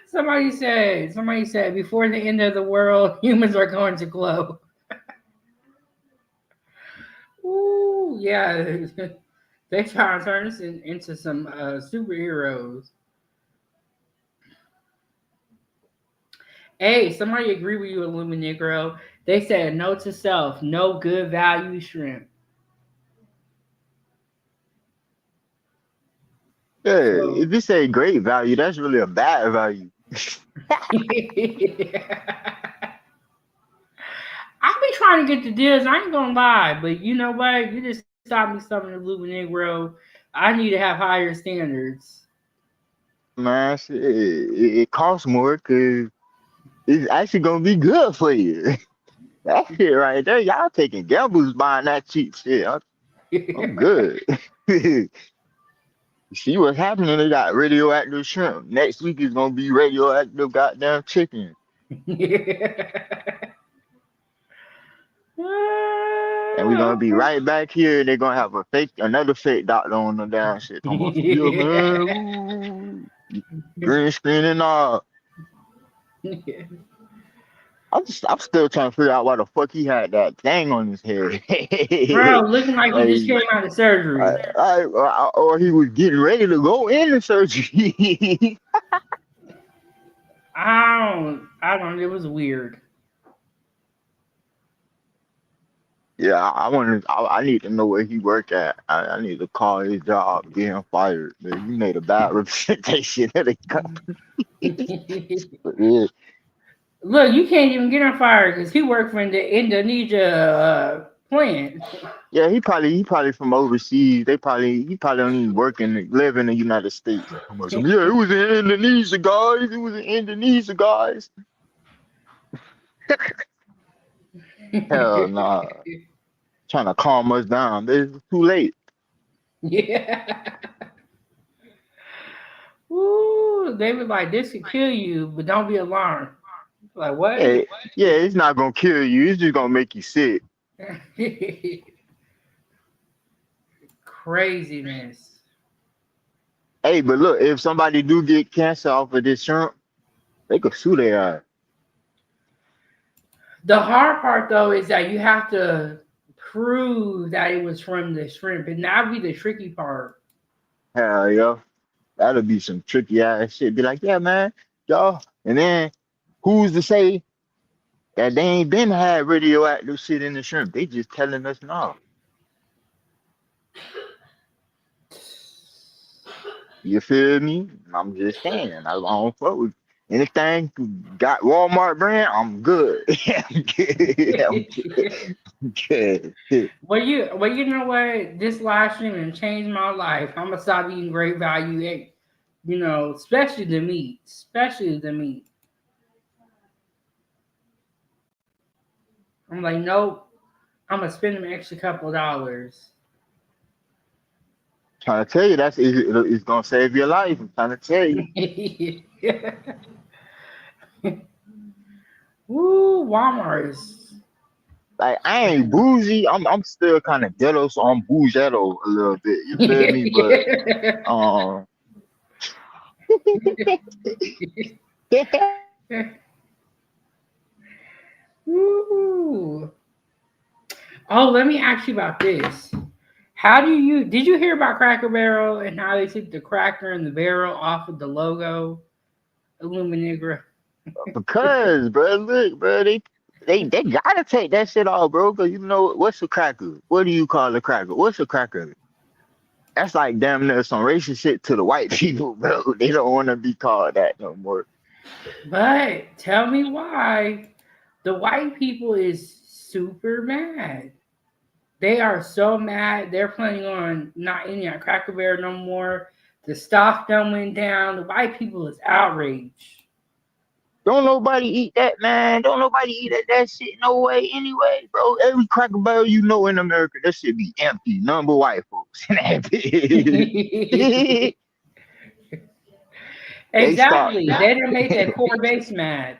Somebody said before the end of the world, humans are going to glow. Ooh, yeah. They try to turn us into some superheroes. Hey, somebody agree with you, Illuminegro. They said no to self, no good value shrimp.
Yeah,
So
if you say great value, that's really a bad value.
I've been trying to get the deals. I ain't gonna lie, but you know what? You just stopped me something to Illuminegro. I need to have higher standards.
Man, shit, it costs more because it's actually gonna be good for you. That shit right there, y'all taking gambles buying that cheap shit. I'm good. See what's happening? They got radioactive shrimp. Next week is gonna be radioactive goddamn chicken. And we're gonna be right back here, and they're gonna have another fake doctor on the down shit. Talking about, yeah, man, ooh, green screen and all. I'm still trying to figure out why the fuck he had that thing on his head.
Bro, looking like he just
Like,
came out of surgery.
or he was getting ready to go into surgery.
I don't. It was weird.
Yeah, I need to know where he work at. I need to call his job, get him fired. Man, you made a bad representation of the company. But yeah,
Look, you can't even get him fired because he worked for the Indonesia plant.
yeah, he probably from overseas. He probably don't even work live in the United States. I'm like, yeah, it was in Indonesia, guys. It was in Indonesia, guys. Hell nah, trying to calm us down. It's too late.
Yeah. Ooh, they were like, this could kill you, but don't be alarmed. Like what?
Yeah, yeah, it's not gonna kill you. It's just gonna make you sick.
Craziness.
Hey, but look, if somebody do get cancer off of this shrimp, they could sue their ass.
The hard part though is that you have to prove that it was from the shrimp, and that'd be the tricky part.
Hell yeah. That'll be some tricky ass shit. Be like, yeah, man, y'all. And then who's to say that they ain't been had radioactive shit in the shrimp? They just telling us no. You feel me? I'm just saying. I don't fuck with anything got Walmart brand. I'm good. I'm good. I'm good. I'm good.
Well, you know what? This live streaming changed my life. I'm gonna stop eating great value egg. Especially the meat. Especially the meat. I'm like, nope. I'm gonna spend an extra couple dollars.
Trying to tell you it's gonna save your life. I'm trying to tell you.
Woo, Walmart is.
Like I ain't bougie. I'm still kind of ghetto, so I'm bougetto a little bit. You feel me? But um,
Woo. Oh, let me ask you about this. Did you hear about Cracker Barrel and how they took the cracker and the barrel off of the logo, Illuminigra?
because bro, look, bro, they gotta take that shit off, bro. Cause you know what's a cracker? What do you call a cracker? What's a cracker? That's like damn near some racist shit to the white people, bro. They don't want to be called that no more.
But tell me why the white people is super mad. They are so mad. They're planning on not eating at Cracker Barrel no more. The stock done went down. The white people is outraged.
Don't nobody eat that, man. Don't nobody eat that shit no way anyway, bro. Every Cracker Barrel you know in America, that shit be empty. None but white folks in that bitch. They start.
Exactly. They done made that core base mad.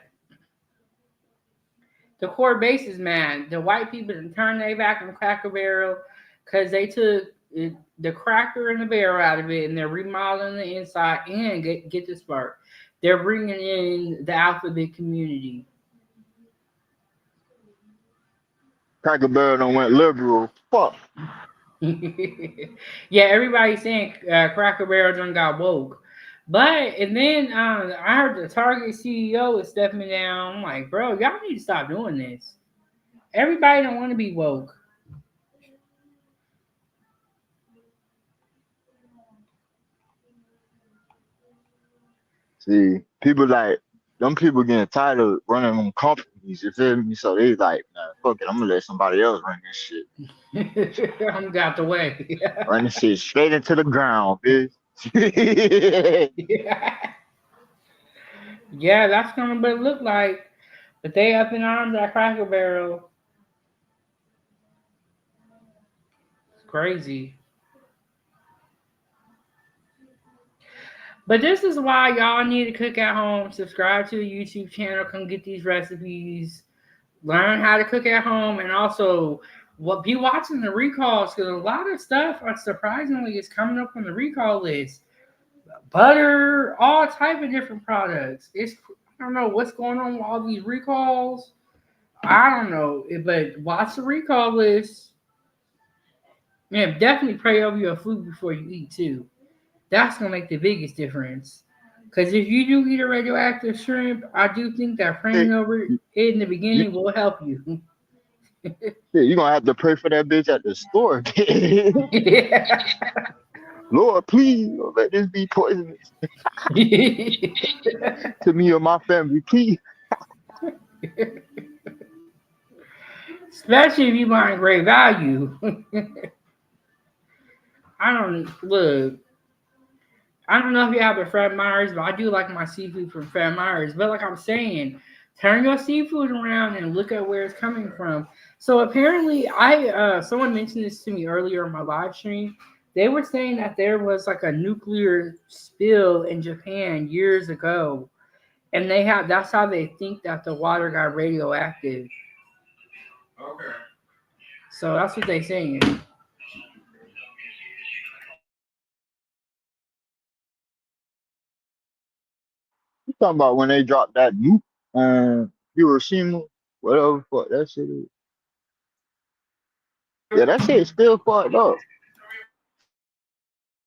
The core base is mad. The white people done turned their back on Cracker Barrel because they took the cracker and the barrel out of it and they're remodeling the inside and get this part. They're bringing in the alphabet community.
Cracker Barrel done went liberal. Fuck.
Yeah, everybody's saying Cracker Barrel done got woke. And then I heard the Target CEO is stepping down. I'm like, bro, y'all need to stop doing this. Everybody don't want to be woke.
See, people like them people getting tired of running them companies. You feel me? So they like, nah, fuck it. I'm gonna let somebody else run this shit.
I'm got the way.
Run this shit straight into the ground, bitch.
Yeah, that's gonna what it look like. But they up in arms at Cracker Barrel. It's crazy. But this is why y'all need to cook at home. Subscribe to the YouTube channel. Come get these recipes. Learn how to cook at home, and also be watching the recalls because a lot of stuff, surprisingly, is coming up on the recall list. Butter, all type of different products. I don't know what's going on with all these recalls. I don't know, but watch the recall list. Yeah, definitely pray over your food before you eat too. That's gonna make the biggest difference. Because if you do eat a radioactive shrimp, I do think that praying over it in the
You,
beginning will help you.
yeah, you gonna have to pray for that bitch at the store.
Yeah.
Lord, please don't let this be poisonous to me or my family, please.
Especially if you buying great value. I don't look. I don't know if you have a Fred Meyer's, but I do like my seafood from Fred Meyer's. But like I'm saying, turn your seafood around and look at where it's coming from. So apparently, someone mentioned this to me earlier on my live stream. They were saying that there was like a nuclear spill in Japan years ago, and that's how they think that the water got radioactive.
Okay.
So that's what they saying.
You talking about when they dropped that nuke on Hiroshima, whatever fuck that shit is. Yeah, that shit is still fucked up.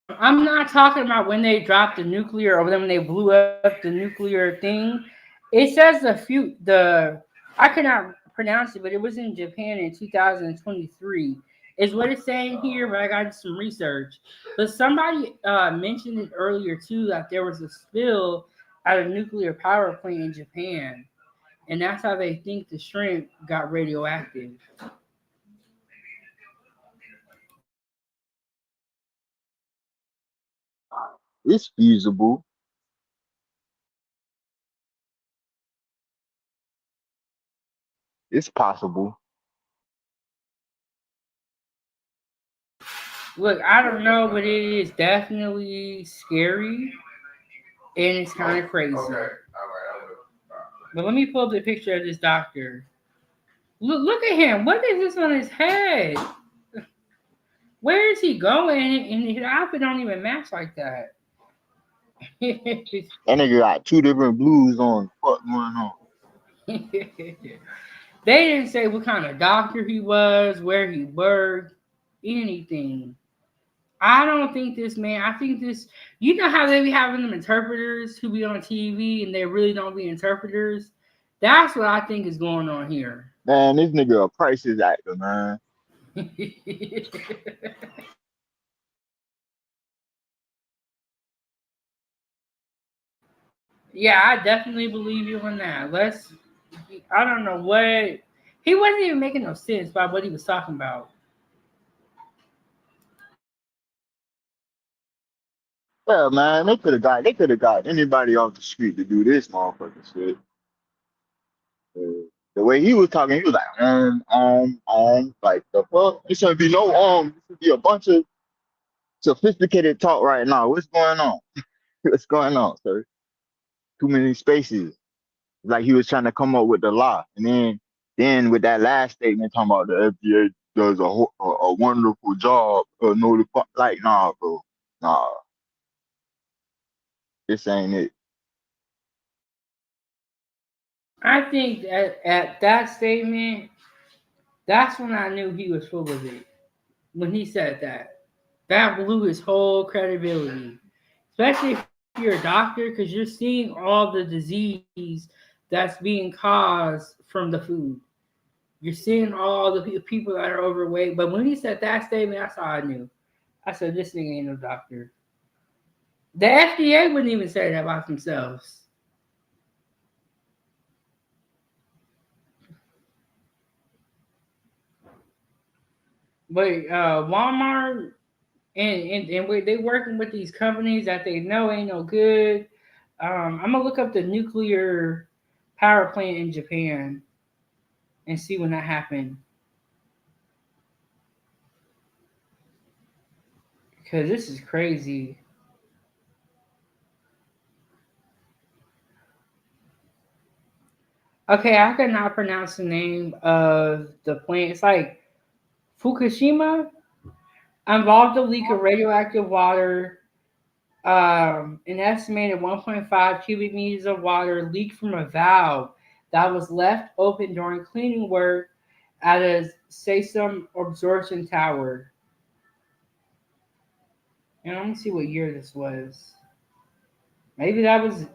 I'm not talking about when they dropped the nuclear or when they blew up the nuclear thing. It says the I could not pronounce it, but it was in Japan in 2023. Is what it's saying here, but I got some research. But somebody mentioned it earlier too that there was a spill at a nuclear power plant in Japan, and that's how they think the shrimp got radioactive.
It's feasible. It's possible.
Look, I don't know, but it is definitely scary and it's kind of crazy.
Okay. All right. I will.
But let me pull up the picture of this doctor. Look at him. What is this on his head? Where is he going? And his outfit don't even match like that. they
That nigga got two different blues on. What going on?
didn't say what kind of doctor he was, where he worked, anything. I don't think this man. I think this. You know how they be having them interpreters who be on TV and they really don't be interpreters. That's what I think is going on here.
Man, this nigga a crisis actor, man.
Yeah, I definitely believe you on that. Let's. I don't know what he wasn't even making no sense by what he was talking about.
Yeah, man, they could have got anybody off the street to do this motherfucking shit. The way he was talking, he was like, like the fuck. It shouldn't be no It should be a bunch of sophisticated talk right now. What's going on? What's going on, sir? Too many spaces. Like he was trying to come up with the law, and then with that last statement talking about the FDA does a wonderful job. Like, nah, bro, nah, this ain't it.
I think that at that statement, that's when I knew he was full of it. When he said that, that blew his whole credibility. Especially if you're a doctor, because you're seeing all the disease that's being caused from the food. You're seeing all the people that are overweight. But when he said that statement, that's how I knew. I said, this nigga ain't no doctor. The FDA wouldn't even say that about themselves. But Walmart and they working with these companies that they know ain't no good. I'm gonna look up the nuclear power plant in Japan and see when that happened because this is crazy. Okay, I cannot pronounce the name of the plant. It's like Fukushima involved a leak of radioactive water. An estimated 1.5 cubic meters of water leaked from a valve that was left open during cleaning work at a Sasem absorption tower. And let me see what year this was. Maybe that was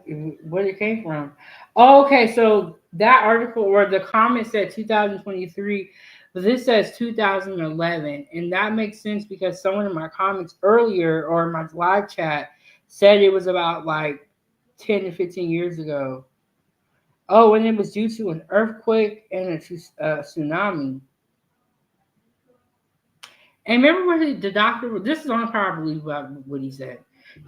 where it came from. Oh, okay, so that article or the comment said 2023, but this says 2011, and that makes sense because someone in my comments earlier or in my live chat said it was about like 10 to 15 years ago. Oh, and it was due to an earthquake and a tsunami. And remember when the doctor, this is the only part I believe about what he said.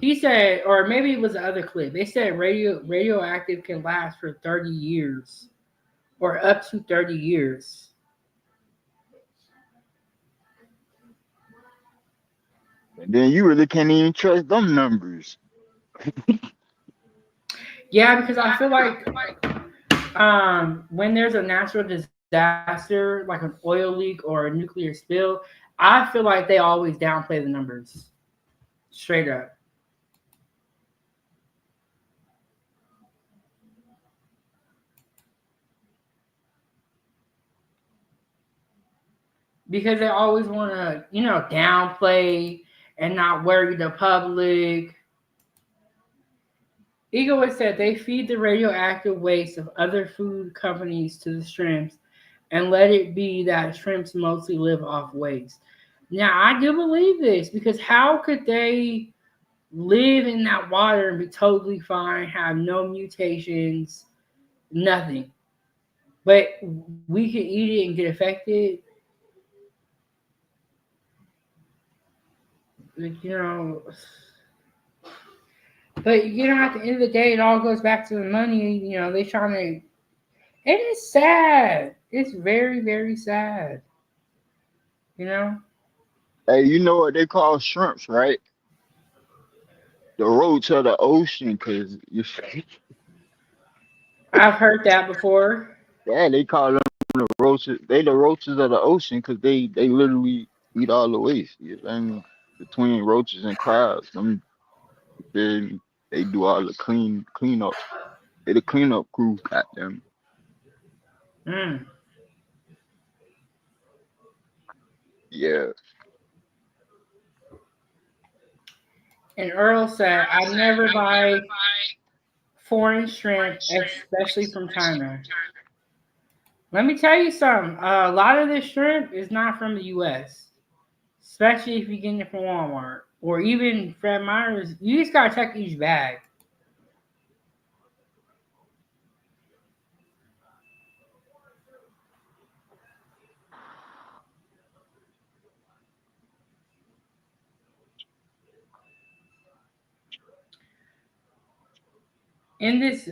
He said, or maybe it was the other clip. They said radioactive can last for 30 years or up to 30 years.
And then you really can't even trust them numbers.
Yeah, because I feel like when there's a natural disaster, like an oil leak or a nuclear spill, I feel like they always downplay the numbers. Straight up. Because they always want to, downplay and not worry the public. Egoist said they feed the radioactive waste of other food companies to the shrimps and let it be that shrimps mostly live off waste. Now, I do believe this because how could they live in that water and be totally fine, have no mutations, nothing? But we can eat it and get affected. Like, but at the end of the day, it all goes back to the money. They trying to. It is sad. It's very, very sad. You know.
Hey, you know what they call shrimps, right? The roach of the ocean, cause
I've heard that before.
yeah, they call them the roaches. They the roaches of the ocean, cause they literally eat all the waste. You know what I mean? Between roaches and crabs, them they do all the cleanup. They the cleanup crew, goddamn.
Mm.
Yeah.
And Earl said, "I never buy foreign shrimp, especially from China." Let me tell you something. A lot of this shrimp is not from the U.S., especially if you're getting it from Walmart or even Fred Meyer's. You just gotta check each bag. In this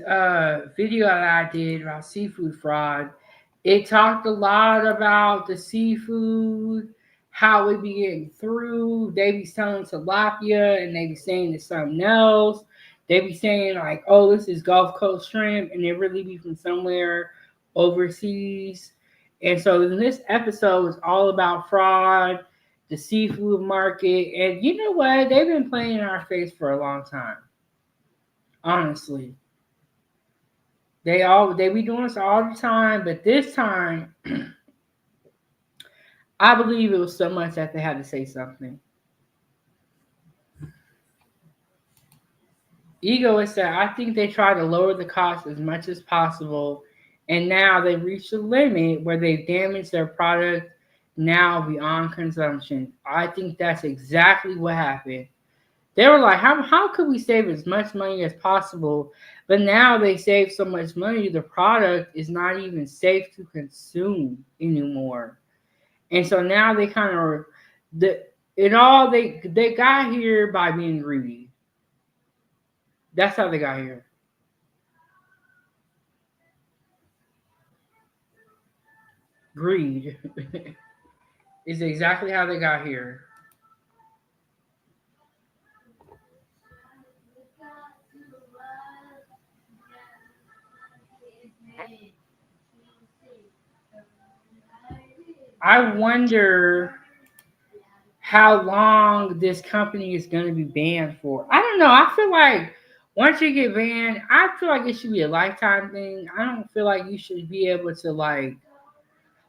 video that I did about seafood fraud, it talked a lot about the seafood, how it be getting through. They be selling tilapia and they be saying it's something else. They be saying like, "Oh, this is Gulf Coast shrimp," and it really be from somewhere overseas. And so this episode is all about fraud, the seafood market, and you know what? They've been playing in our face for a long time. Honestly, they be doing this all the time, but this time, I believe it was so much that they had to say something. Egoist said, "I think they try to lower the cost as much as possible, and now they've reached a limit where they've damaged their product now beyond consumption." I think that's exactly what happened. They were like, how could we save as much money as possible? But now they save so much money, the product is not even safe to consume anymore. And so now they kind of they got here by being greedy. That's how they got here. Greed is exactly how they got here. I wonder how long this company is going to be banned for. I don't know. I feel like once you get banned, I feel like it should be a lifetime thing. I don't feel like you should be able to like,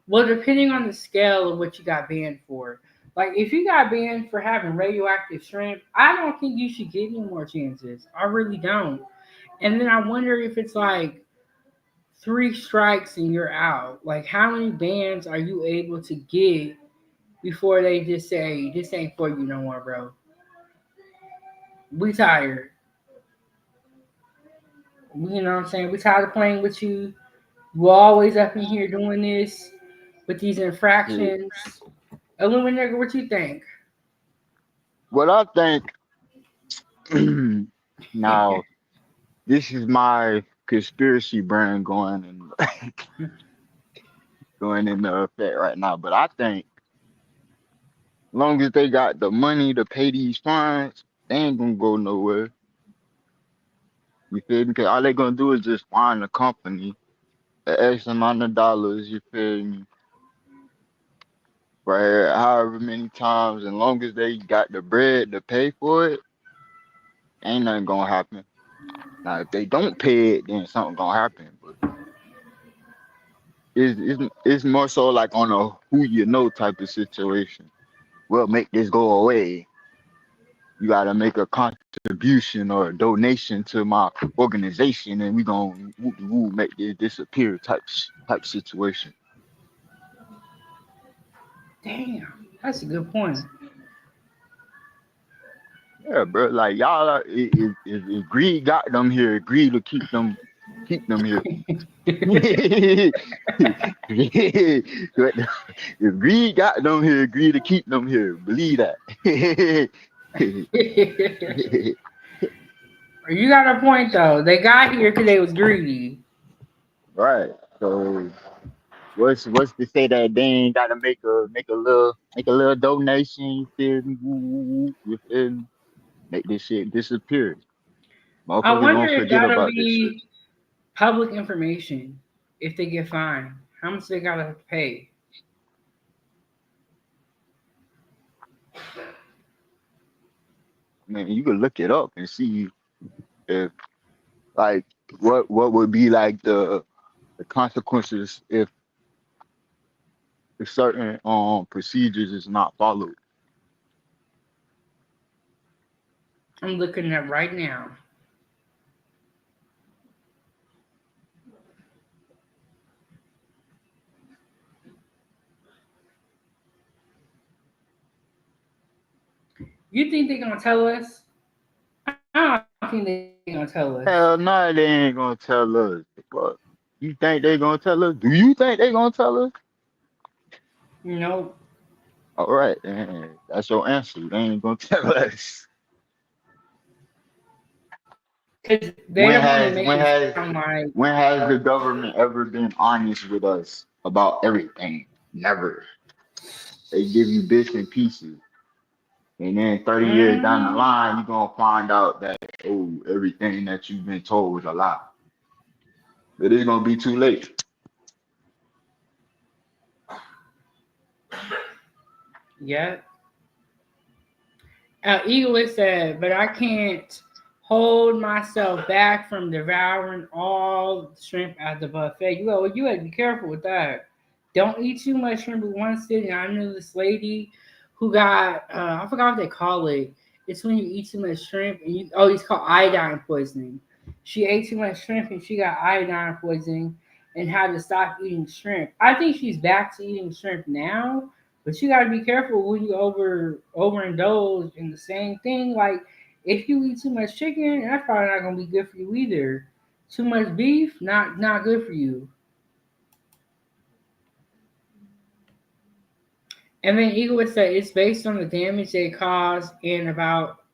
well, depending on the scale of what you got banned for. Like if you got banned for having radioactive shrimp, I don't think you should get any more chances. I really don't. And then I wonder if it's like three strikes and you're out. Like how many bans are you able to get before they just say this ain't for you no more, bro? We tired. You know what I'm saying? We tired of playing with you. You always up in here doing this with these
Yeah.
infractions. Illuminator, what you think?
What I think now, this is my conspiracy brain going and going into effect right now. But I think long as they got the money to pay these fines, they ain't gonna go nowhere. You feel me? 'Cause all they gonna do is just find a company, the X amount of dollars, you feel me? Right, however many times, as long as they got the bread to pay for it, ain't nothing gonna happen. Now, if they don't pay it, then something gonna happen. But it's more so like on a who you know type of situation. We'll make this go away. You gotta make a contribution or a donation to my organization, and we gonna woo make this disappear type situation.
Damn, that's a good point.
Yeah, bro. Like y'all, if greed got them here, greed will keep them here. If greed got them here, greed to keep them here. Believe that.
You got a point though. They got here because they was greedy.
Right. So what's to say that they ain't gotta make a little donation, you feel me? Woo, woo, woo, you feel me? Make this shit disappear.
I
Motherfuckers
wonder
gonna
if
forget
that'll
about this shit.
be public information if they get fined. How much they gotta pay?
I mean, you can look it up and see if like what would be like the consequences if certain procedures is not followed.
I'm looking at right now. You think they're gonna tell us? I don't think they're gonna tell us.
Hell no, they ain't gonna tell us. But you think they gonna tell us? Do you think they gonna tell us?
Nope.
All right, that's your answer. They ain't gonna tell us.
Because they
When
don't want to
has
make
when
it
has
sound like,
when has the government ever been honest with us about everything? Never. They give you bits and pieces, and then 30 years down the
mm,
line, you're gonna find out that everything that you've been told was a lie. But it's gonna be too late.
yeah. Egoist said, but I can't hold myself back from devouring all shrimp at the buffet. You had to be careful with that. Don't eat too much shrimp in one sitting. I knew this lady who got, I forgot what they call it. It's when you eat too much shrimp and it's called iodine poisoning. She ate too much shrimp and she got iodine poisoning and had to stop eating shrimp. I think she's back to eating shrimp now, but you gotta be careful when you overindulge in the same thing. Like if you eat too much chicken, that's probably not gonna be good for you either. Too much beef, not good for you. And then Eagle would say it's based on the damage they cause and about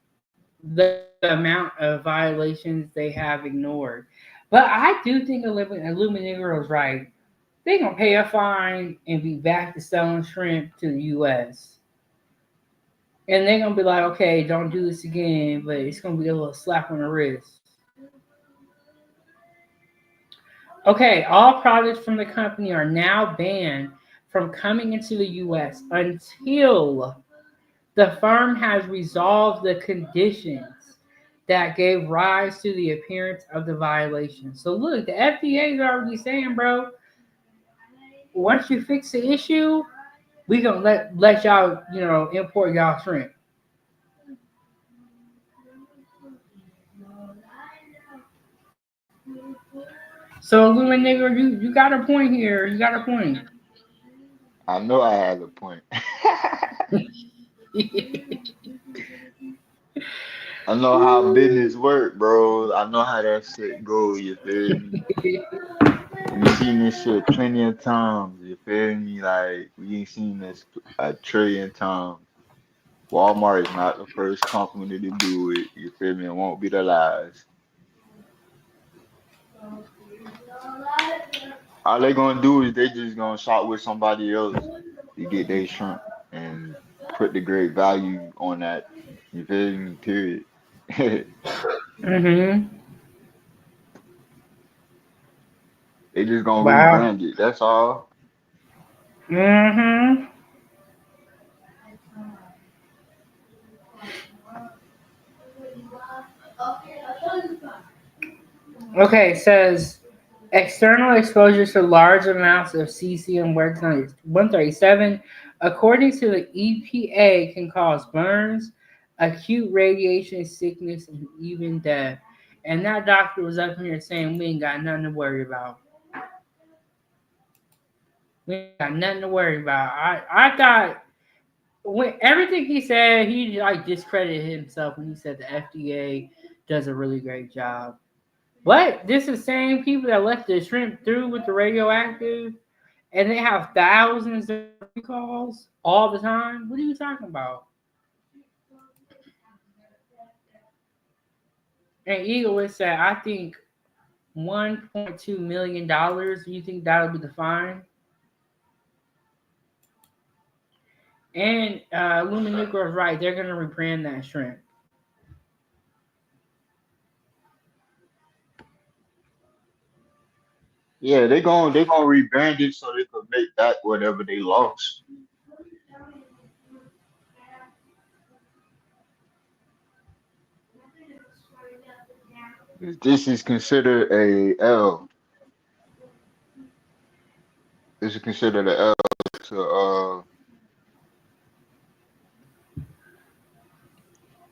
the amount of violations they have ignored. But I do think Illuminegro is right. They're gonna pay a fine and be back to selling shrimp to the US. And they're gonna be like, okay, don't do this again, but it's gonna be a little slap on the wrist. Okay, all products from the company are now banned from coming into the US until the firm has resolved the conditions that gave rise to the appearance of the violation. So look, the FDA is already saying, bro, once you fix the issue, we gonna let y'all, import y'all shrimp. So Lumen nigga, you got a point here. You got a point.
I know I had a point. I know how business work, bro. I know how that shit go. You feel me? We seen this shit plenty of times. You feel me? Like we ain't seen this a trillion times. Walmart is not the first company to do it. You feel me? It won't be the last. All they gonna do is they just gonna shop with somebody else to get their shrimp and put the great value on that. You feel me? Period.
Mm-hmm.
They just gonna
Wow.
rebrand it. That's all.
Mm-hmm. Okay, it says external exposure to large amounts of cesium 137, according to the EPA, can cause burns, acute radiation sickness, and even death. And that doctor was up here saying we ain't got nothing to worry about. We ain't got nothing to worry about. I thought when everything he said, he like discredited himself when he said the FDA does a really great job. What? This is the same people that let the shrimp through with the radioactive, and they have thousands of recalls all the time. What are you talking about? And Eagle would say, I think $1.2 million. You think that'll be the fine? And Luminucor is right. They're gonna rebrand that shrimp.
Yeah, they gonna rebrand it so they could make back whatever they lost. This is considered a L. This is considered a L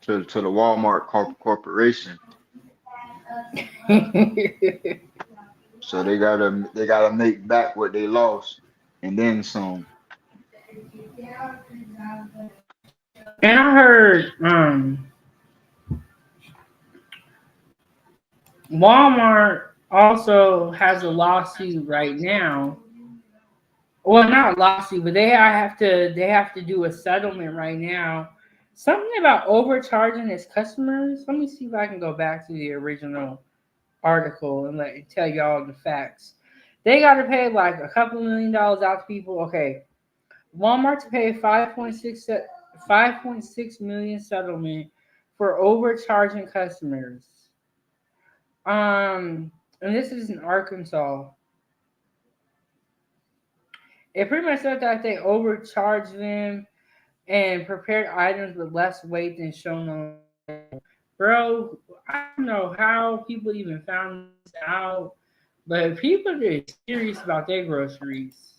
to the Walmart corporation. So they gotta make back what they lost and then some.
And I heard Walmart also has a lawsuit right now. Well, not a lawsuit, but they have to do a settlement right now. Something about overcharging its customers. Let me see if I can go back to the original article and tell y'all the facts. They got to pay like a couple $1 million out to people. Okay, Walmart to pay 5.6 million settlement for overcharging customers. And this is in Arkansas. It pretty much said that they overcharged them and prepared items with less weight than shown on. Bro, I don't know how people even found this out, but people are serious about their groceries.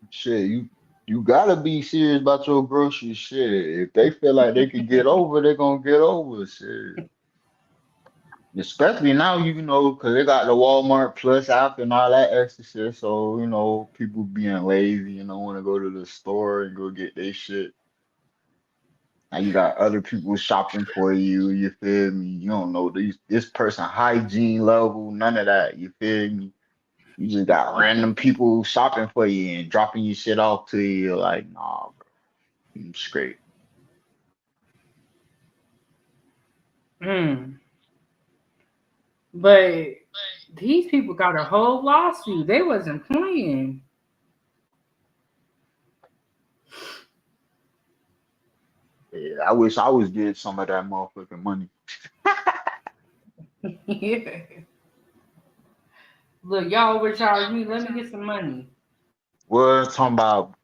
Shit, you gotta be serious about your grocery shit. If they feel like they can get over, they're gonna get over shit. Especially now, because they got the Walmart Plus app and all that extra shit. So, people being lazy and don't want to go to the store and go get their shit. Now you got other people shopping for you. You feel me? You don't know this person hygiene level, none of that. You feel me? You just got random people shopping for you and dropping your shit off to you. You're like, nah, bro, I'm straight.
Hmm. But these people got a whole lawsuit. They wasn't playing.
Yeah, I wish I was getting some of that motherfucking money.
Yeah. Look, y'all overcharged me. Let me get some money.
We're talking about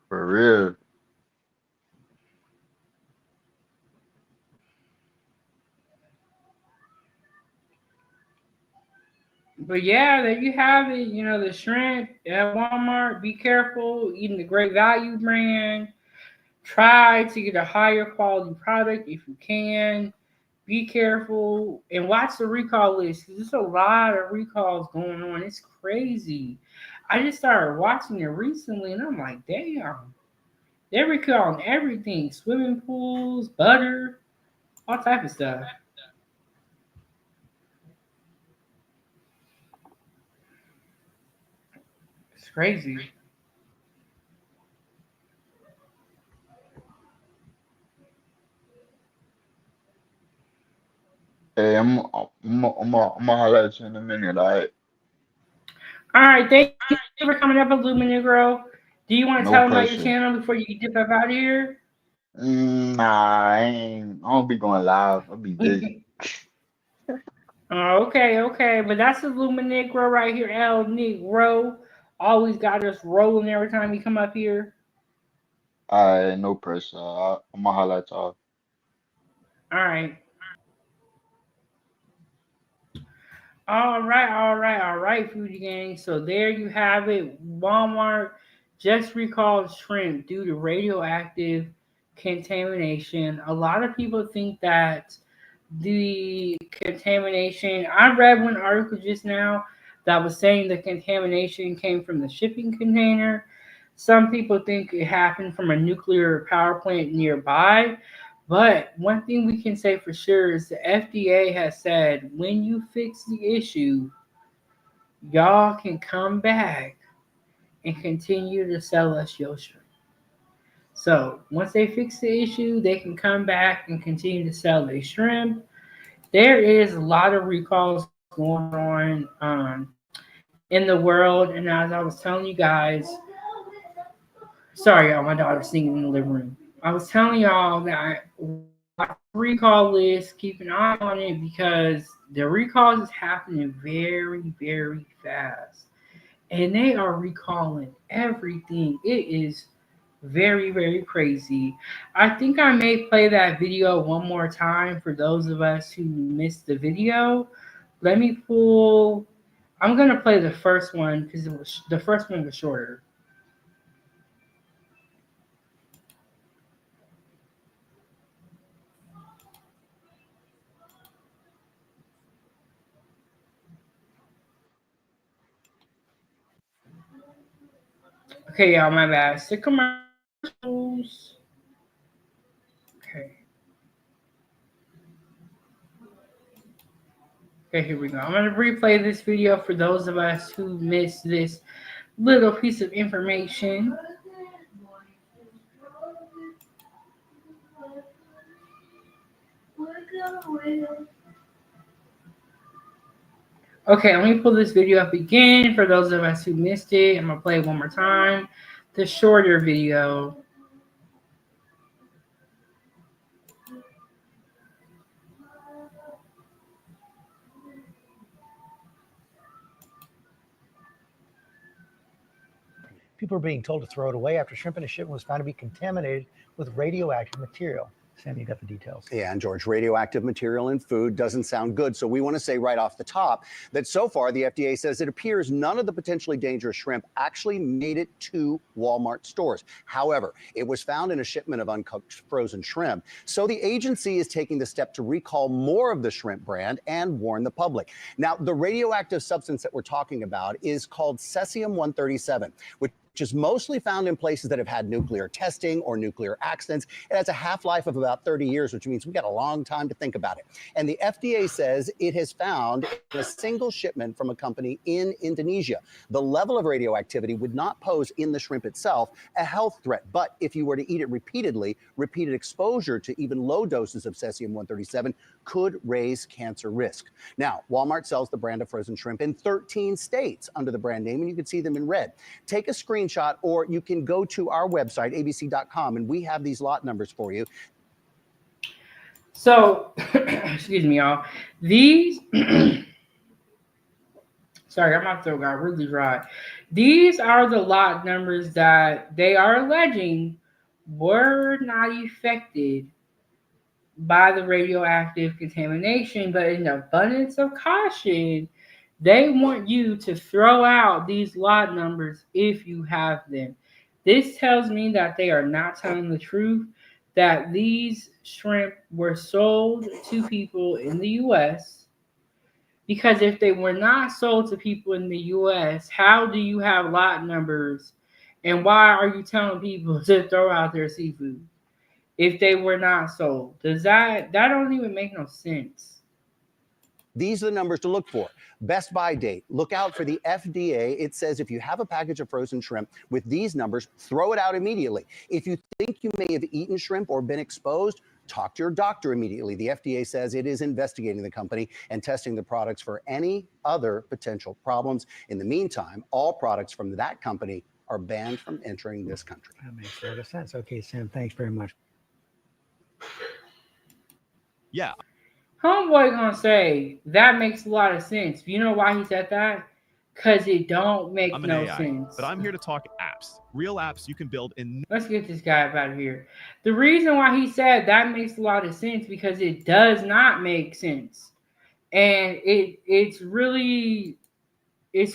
for real.
But yeah, there you have it. The shrimp at Walmart. Be careful eating the Great Value brand. Try to get a higher quality product if you can. Be careful and watch the recall list because there's a lot of recalls going on. It's crazy. I just started watching it recently and I'm like, damn, they're recalling everything: swimming pools, butter, all type of stuff. It's crazy.
Hey, I'm gonna holler at you in a minute. All right.
All right, thank you for coming up, Illuminegro. Do you want to
No
tell them about your
pressure.
channel before you dip up out of here?
Nah, I don't be going live. I'll be busy.
Okay, okay, but that's Illuminegro right here, El Negro. Always got us rolling every time we come up here.
Alright, no pressure. I'm gonna holler at y'all.
All right. All right, Foodie Gang. So there you have it. Walmart just recalled shrimp due to radioactive contamination. A lot of people think that the contamination, I read one article just now that was saying the contamination came from the shipping container. Some people think it happened from a nuclear power plant nearby. But one thing we can say for sure is the FDA has said when you fix the issue, y'all can come back and continue to sell us your shrimp. So once they fix the issue, they can come back and continue to sell their shrimp. There is a lot of recalls going on in the world, and as I was telling you guys, sorry, y'all, my daughter's singing in the living room. I was telling y'all that recall list, keep an eye on it because the recalls is happening very, very fast. And they are recalling everything. It is very, very crazy. I think I may play that video one more time for those of us who missed the video. Let me pull. I'm gonna play the first one because the first one was shorter. Okay, y'all, my bad. Sick commercials. Okay. Okay, here we go. I'm going to replay this video for those of us who missed this little piece of information. Okay, let me pull this video up again for those of us who missed it. I'm going to play it one more time. The shorter video.
People are being told to throw it away after shrimp in a shipment was found to be contaminated with radioactive material. Sam, you got the details.
Yeah, and George, radioactive material in food doesn't sound good. So we want to say right off the top that so far the FDA says it appears none of the potentially dangerous shrimp actually made it to Walmart stores. However, it was found in a shipment of uncooked frozen shrimp. So the agency is taking the step to recall more of the shrimp brand and warn the public. Now, the radioactive substance that we're talking about is called cesium-137, which is mostly found in places that have had nuclear testing or nuclear accidents. It has a half-life of about 30 years, which means we got a long time to think about it. And the FDA says it has found in a single shipment from a company in Indonesia. The level of radioactivity would not pose in the shrimp itself a health threat. But if you were to eat it repeatedly, repeated exposure to even low doses of cesium-137 could raise cancer risk. Now, Walmart sells the brand of frozen shrimp in 13 states under the brand name, and you can see them in red. Take a screenshot, or you can go to our website, abc.com, and we have these lot numbers for you.
So, excuse me, y'all. These, sorry, my throat got really dry. These are the lot numbers that they are alleging were not affected by the radioactive contamination, but in abundance of caution, they want you to throw out these lot numbers if you have them. This tells me that they are not telling the truth, that these shrimp were sold to people in the US. Because if they were not sold to people in the US, how do you have lot numbers? And why are you telling people to throw out their seafood if they were not sold? Does that don't even make no sense?
These are the numbers to look for. Best by date. Look out for the FDA. It says if you have a package of frozen shrimp with these numbers, throw it out immediately. If you think you may have eaten shrimp or been exposed, Talk to your doctor immediately. The FDA says it is investigating the company and testing the products for any other potential problems. In the meantime, all products from that company are banned from entering this country.
That makes a lot of sense. Okay, Sam, thanks very much.
Yeah,
Homeboy gonna say that makes a lot of sense. You know why he said that? Cause it don't make
I'm an
no
AI,
sense.
but I'm here to talk apps. Real apps you can build in
Let's get this guy up out of here. The reason why he said that makes a lot of sense because it does not make sense. And it's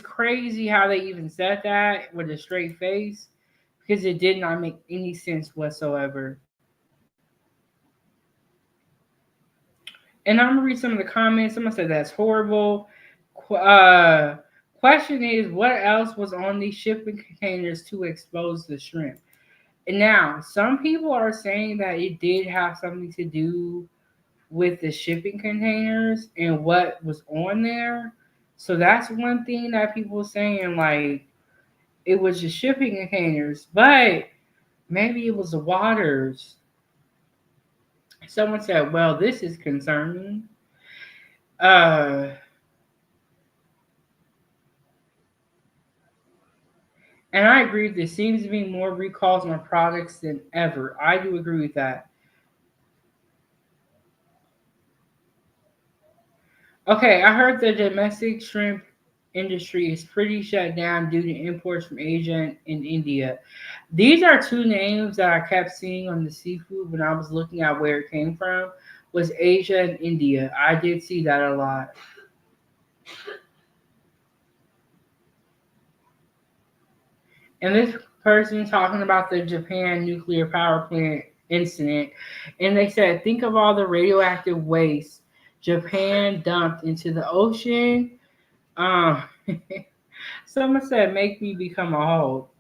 crazy how they even said that with a straight face because it did not make any sense whatsoever. And I'm gonna read some of the comments. Someone said that's horrible. Question is, what else was on these shipping containers to expose the shrimp? And now, some people are saying that it did have something to do with the shipping containers and what was on there. So that's one thing that people are saying, like it was the shipping containers, but maybe it was the waters. Someone said, "Well, this is concerning." Uh, and I agree. There seems to be more recalls on products than ever. I do agree with that. Okay, I heard the domestic shrimp industry is pretty shut down due to imports from Asia and India. These are two names that I kept seeing on the seafood when I was looking at where it came from was Asia and India. I did see that a lot. And this person talking about the Japan nuclear power plant incident, and they said, think of all the radioactive waste Japan dumped into the ocean. Um, Someone said, make me become a Hulk.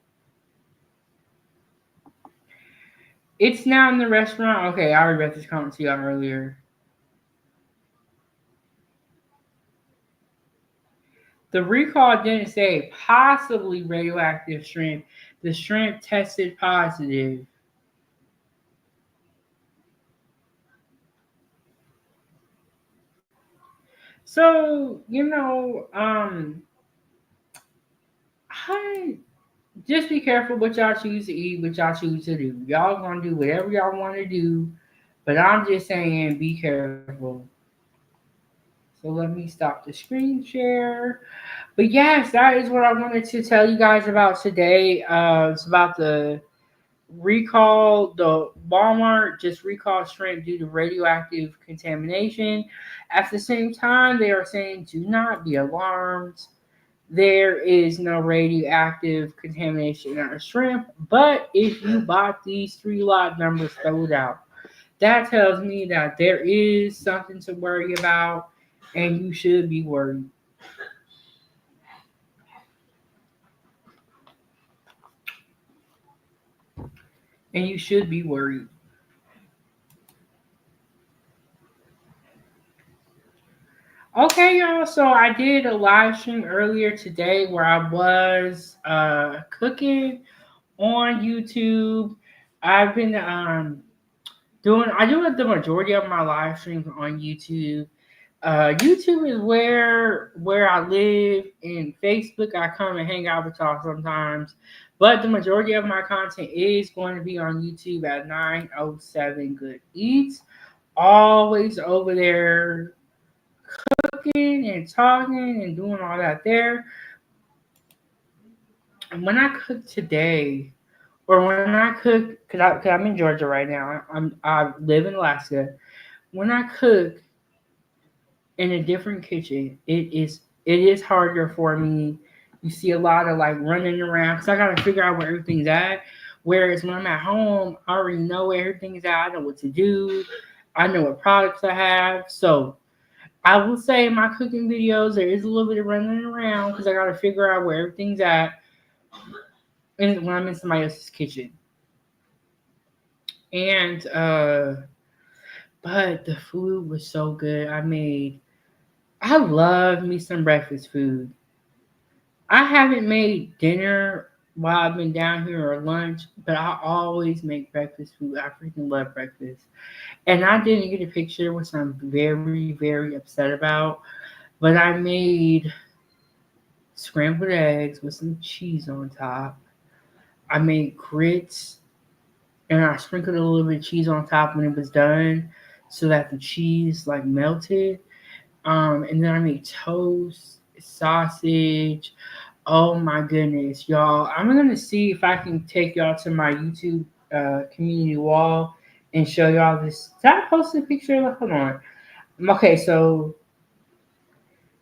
It's now in the restaurant. Okay, I already read this comment to y'all earlier. The recall didn't say possibly radioactive shrimp. The shrimp tested positive. So, I just be careful what y'all choose to eat, what y'all choose to do. Y'all gonna do whatever y'all want to do, but I'm just saying be careful. So let me stop the screen share. But yes, that is what I wanted to tell you guys about today. It's about the recall, the Walmart just recalled shrimp due to radioactive contamination. At the same time, they are saying do not be alarmed. There is no radioactive contamination in our shrimp, but if you bought these three lot numbers filled out, that tells me that there is something to worry about and you should be worried. And you should be worried. Okay, y'all. So I did a live stream earlier today where I was cooking on YouTube. I've been doing. I do the majority of my live streams on YouTube. YouTube is where I live, and Facebook I come and hang out with y'all sometimes. But the majority of my content is going to be on YouTube at 907 Good Eats. Always over there cooking and talking and doing all that there. And when I cook today, or when I cook, cause I'm in Georgia right now. I live in Alaska. When I cook in a different kitchen, it is harder for me. You see a lot of like running around because I gotta figure out where everything's at. Whereas when I'm at home, I already know where everything's at. I know what to do. I know what products I have. So I will say in my cooking videos, there is a little bit of running around because I got to figure out where everything's at and when I'm in somebody else's kitchen. And, but the food was so good. I love me some breakfast food. I haven't made dinner while I've been down here or lunch, but I always make breakfast food. I freaking love breakfast. And I didn't get a picture, which I'm very, very upset about. But I made scrambled eggs with some cheese on top. I made grits and I sprinkled a little bit of cheese on top when it was done so that the cheese like melted. And then I made toast, sausage. Oh my goodness, y'all. I'm gonna see if I can take y'all to my YouTube community wall and show y'all this. Did I post a picture? Hold on. Okay, so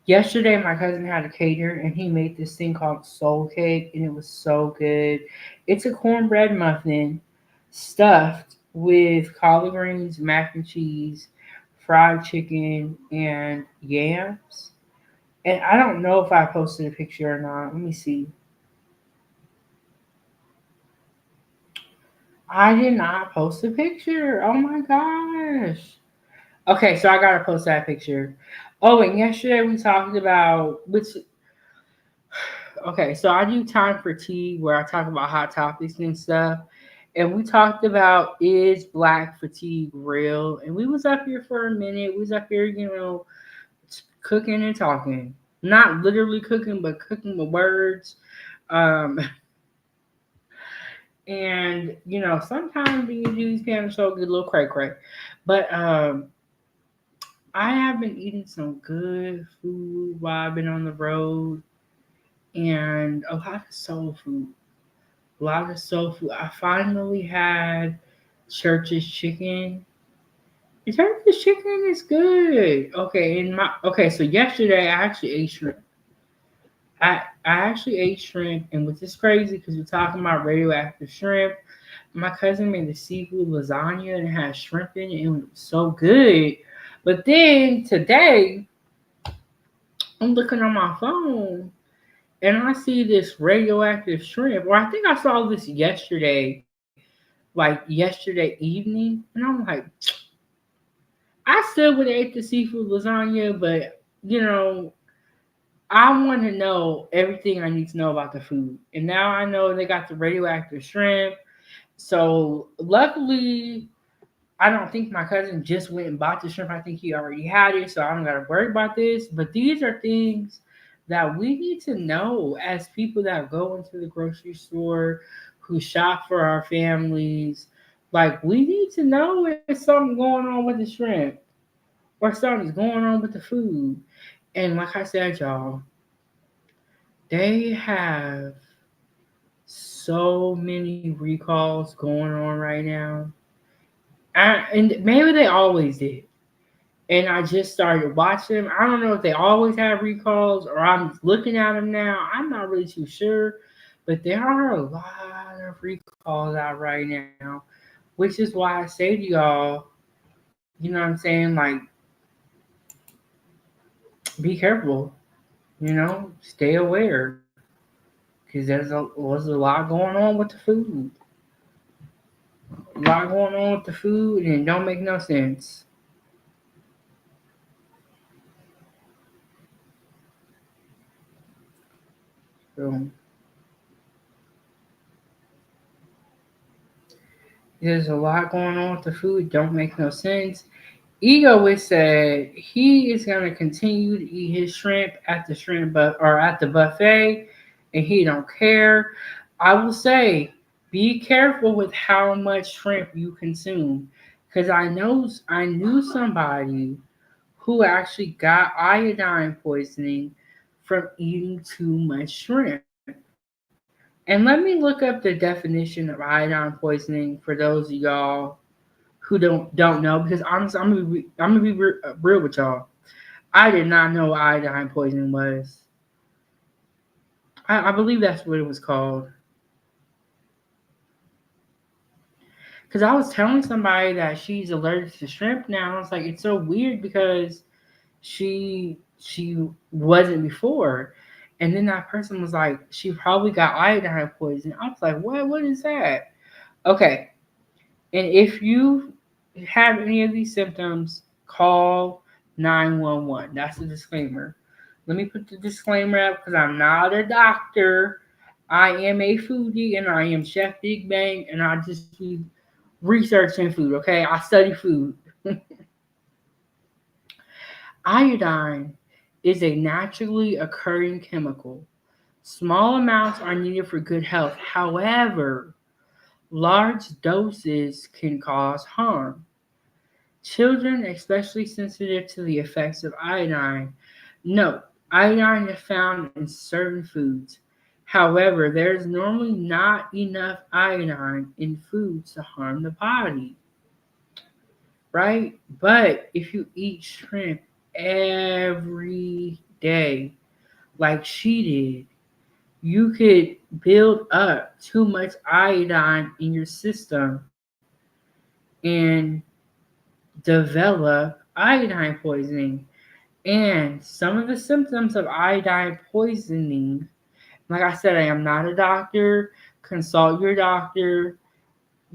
yesterday, my cousin had a cater and he made this thing called soul cake, and it was so good. It's a cornbread muffin stuffed with collard greens, mac and cheese, fried chicken, and yams. And I don't know if I posted a picture or not. Let me see. I did not post a picture. Oh my gosh. Okay, so I gotta post that picture. Oh, and yesterday we talked about which. Okay, so I do time for tea where I talk about hot topics and stuff. And we talked about is black fatigue real? And we was up here for a minute. We was up here, cooking and talking. Not literally cooking, but cooking with words. Um, and sometimes when you do these panel shows, get a little cray cray. But I have been eating some good food while I've been on the road, and a lot of soul food. A lot of soul food. I finally had Church's chicken. The Church's chicken is good. Okay, so yesterday I actually ate shrimp. I actually ate shrimp, and which is crazy because we're talking about radioactive shrimp. My cousin made a seafood lasagna and it had shrimp in it, and it was so good. But then today, I'm looking on my phone and I see this radioactive shrimp. Or I think I saw this yesterday, like yesterday evening, and I'm like, I still would have ate the seafood lasagna, but I want to know everything I need to know about the food. And now I know they got the radioactive shrimp. So luckily, I don't think my cousin just went and bought the shrimp. I think he already had it, so I don't gotta worry about this. But these are things that we need to know as people that go into the grocery store, who shop for our families. Like we need to know if something's going on with the shrimp or something's going on with the food. And like I said, y'all, they have so many recalls going on right now. And maybe they always did. And I just started watching them. I don't know if they always have recalls or I'm looking at them now. I'm not really too sure, but there are a lot of recalls out right now, which is why I say to y'all, you know what I'm saying? Like, be careful, stay aware because there's a lot going on with the food. A lot going on with the food and it don't make no sense. So, there's a lot going on with the food. Don't make no sense. Egoist said he is going to continue to eat his shrimp at the or at the buffet, and he don't care. I will say, be careful with how much shrimp you consume, because I knew somebody who actually got iodine poisoning from eating too much shrimp. And let me look up the definition of iodine poisoning for those of y'all who don't know, because honestly, I'm gonna be real with y'all. I did not know what iodine poisoning was. I believe that's what it was called. Because I was telling somebody that she's allergic to shrimp now. I was like, it's so weird because she wasn't before. And then that person was like, she probably got iodine poisoning. I was like, what? What is that? Okay. And if you have any of these symptoms, call 911. That's the disclaimer. Let me put the disclaimer up because I'm not a doctor. I am a foodie and I am Chef Big Bang and I just be researching food, okay? I study food. Iodine is a naturally occurring chemical. Small amounts are needed for good health. However, large doses can cause harm. Children, especially sensitive to the effects of iodine, no, iodine is found in certain foods. However, there is normally not enough iodine in foods to harm the body, right? But if you eat shrimp every day, like she did, you could build up too much iodine in your system and develop iodine poisoning. And some of the symptoms of iodine poisoning, like I said, I am not a doctor. Consult your doctor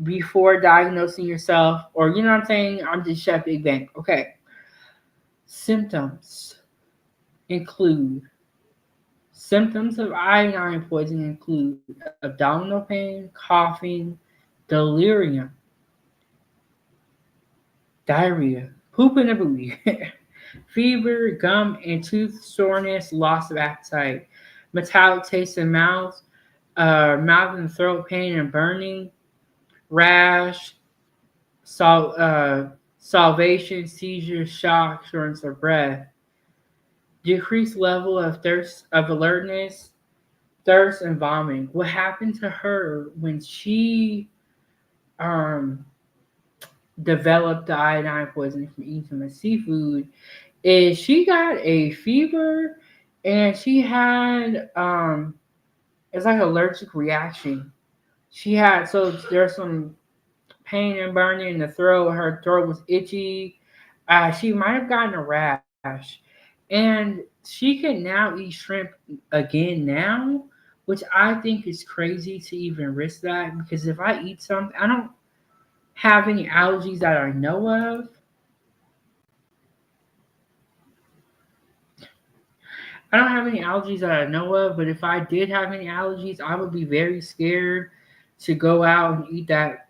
before diagnosing yourself, or you know what I'm saying? I'm just Chef Big Bang. Okay. Symptoms include symptoms of iodine poisoning include abdominal pain, coughing, delirium, diarrhea, poop in the booty, fever, gum and tooth soreness, loss of appetite, metallic taste in mouth, mouth and throat pain and burning, rash, salvation, seizures, shock, shortness of breath, decreased level of thirst, of alertness, thirst and vomiting. What happened to her when she um, developed the iodine poisoning from eating the seafood is she got a fever and she had it's like allergic reaction. She had so there's some pain and burning in the throat. Her throat was itchy. She might have gotten a rash, and she can now eat shrimp again now, which I think is crazy to even risk that because if I eat something, I don't have any allergies that I know of. I don't have any allergies that I know of, but if I did have any allergies, I would be very scared to go out and eat that.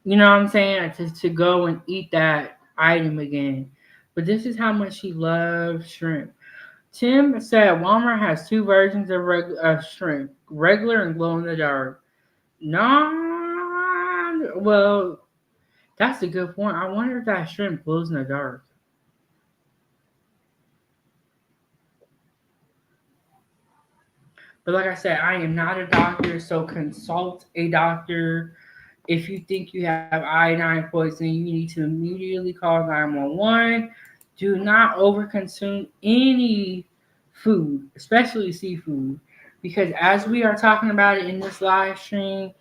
You know what I'm saying? To go and eat that item again. But this is how much she loves shrimp. Tim said Walmart has two versions of shrimp, regular and glow in the dark. No, well, that's a good point. I wonder if that shrimp glows in the dark. But like I said, I am not a doctor, so consult a doctor. If you think you have iodine poisoning, you need to immediately call 911. Do not overconsume any food, especially seafood, because as we are talking about it in this live stream,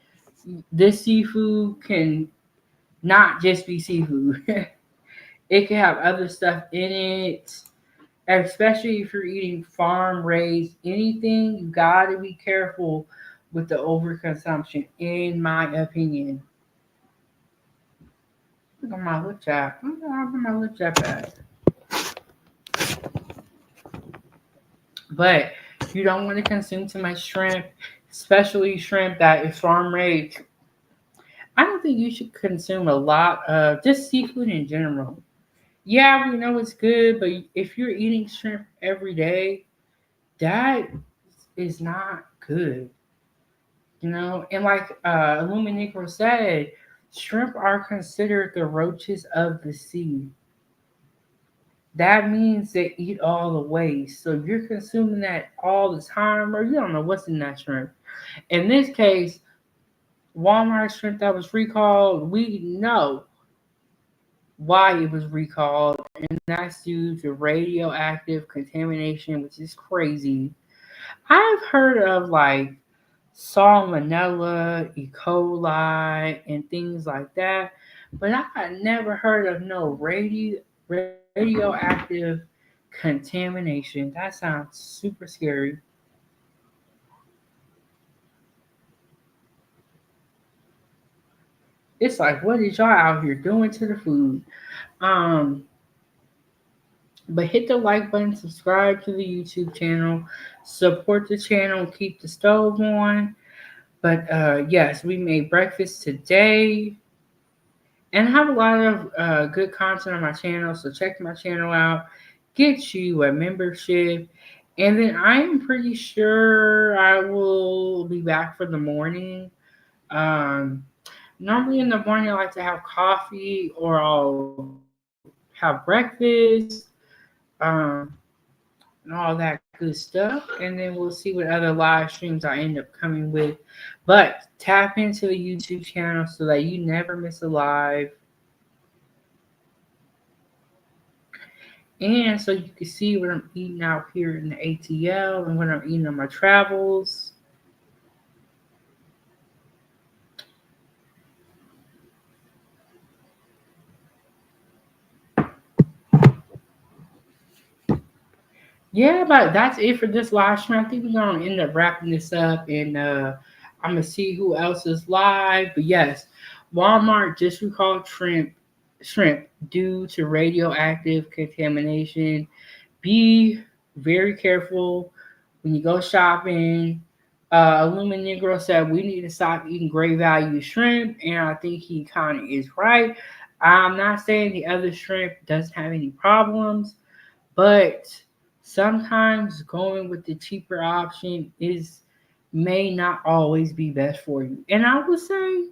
this seafood can not just be seafood. It can have other stuff in it. Especially if you're eating farm raised anything, you gotta be careful with the overconsumption, in my opinion. Look at my lip chat. Look at my lip chat at. But you don't want to consume too much shrimp, especially shrimp that is farm raised. I don't think you should consume a lot of just seafood in general. Yeah, we know it's good, but if you're eating shrimp every day, that is not good. You know, and like Illuminico said, shrimp are considered the roaches of the sea. That means they eat all the waste. So if you're consuming that all the time, or you don't know what's in that shrimp. In this case, Walmart shrimp that was recalled, we know why it was recalled, and that's due to radioactive contamination, which is crazy. I've heard of like salmonella, E. coli, and things like that, but I had never heard of no radioactive contamination. That sounds super scary. It's like, what is y'all out here doing to the food? Um, But hit the like button, subscribe to the YouTube channel, support the channel, keep the stove on. But yes, we made breakfast today. And I have a lot of good content on my channel, so check my channel out. Get you a membership. And then I am pretty sure I will be back for the morning. Um, Normally in the morning, I like to have coffee or I'll have breakfast, um, and all that good stuff. And then we'll see what other live streams I end up coming with. But tap into the YouTube channel so that you never miss a live. And so you can see what I'm eating out here in the ATL and what I'm eating on my travels. Yeah, but that's it for this live stream. I think we're gonna end up wrapping this up, and I'm gonna see who else is live. But yes, Walmart just recalled shrimp due to radioactive contamination. Be very careful when you go shopping. Illumin Negro said we need to stop eating great value shrimp, and I think he kind of is right. I'm not saying the other shrimp doesn't have any problems, but sometimes going with the cheaper option is may not always be best for you. And I would say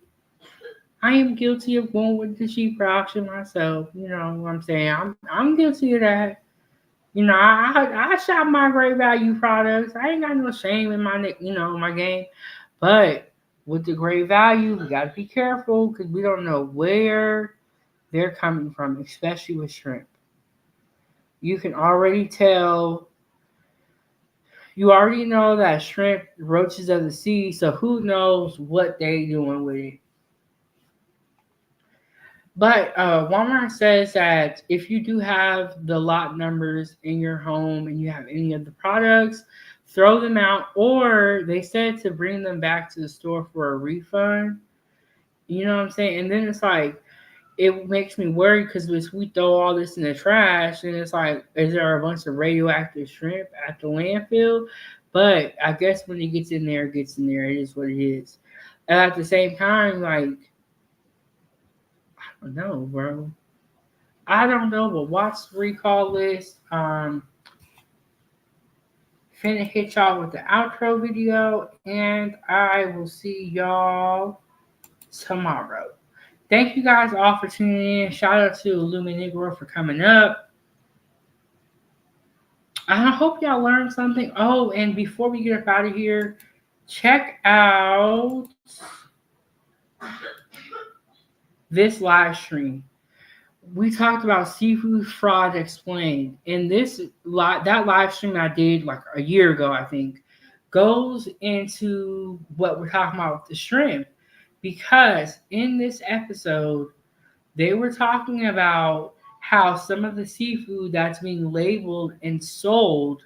I am guilty of going with the cheaper option myself. You know what I'm saying? I'm guilty of that. You know, I shop my great value products. I ain't got no shame in my game. But with the great value, we gotta be careful because we don't know where they're coming from, especially with shrimp. You can already tell. You already know that shrimp, roaches of the sea. So who knows what they doing with it? But Walmart says that if you do have the lot numbers in your home and you have any of the products, throw them out. Or they said to bring them back to the store for a refund. You know what I'm saying? And then it's like, it makes me worry because we throw all this in the trash and it's like, is there a bunch of radioactive shrimp at the landfill? But I guess when it gets in there, it gets in there. It is what it is. And at the same time, like, I don't know, bro. I don't know, but watch the recall list. Finna hit y'all with the outro video, and I will see y'all tomorrow. Thank you guys all for tuning in. Shout out to Negro for coming up. I hope y'all learned something. Oh, and before we get up out of here, check out this live stream. We talked about seafood fraud explained, and that live stream I did like a year ago, I think, goes into what we're talking about with the shrimp, because in this episode they were talking about how some of the seafood that's being labeled and sold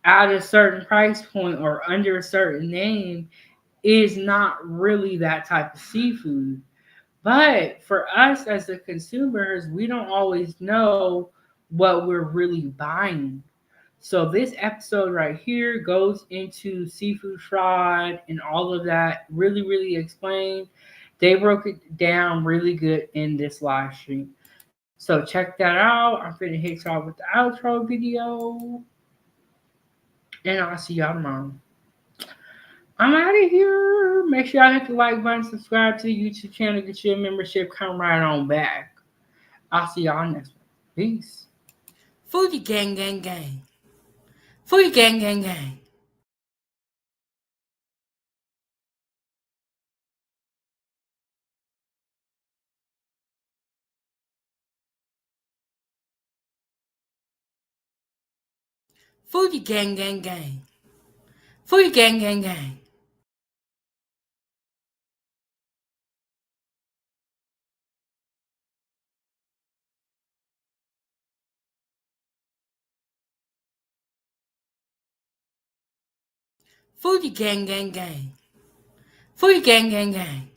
at a certain price point or under a certain name is not really that type of seafood. But for us as the consumers, we don't always know what we're really buying. So this episode right here goes into seafood fraud and all of that, really, really explained. They broke it down really good in this live stream. So check that out. I'm gonna hit y'all with the outro video. And I'll see y'all tomorrow. I'm out of here. Make sure y'all hit the like button, subscribe to the YouTube channel, get your membership, come right on back. I'll see y'all next one. Peace. Fuji gang, gang, gang. Fuji gang, gang, gang. Fuji gang, gang, gang. Fuji gang, gang, gang. Fuji gang, gang, gang. Fuji gang, gang, gang.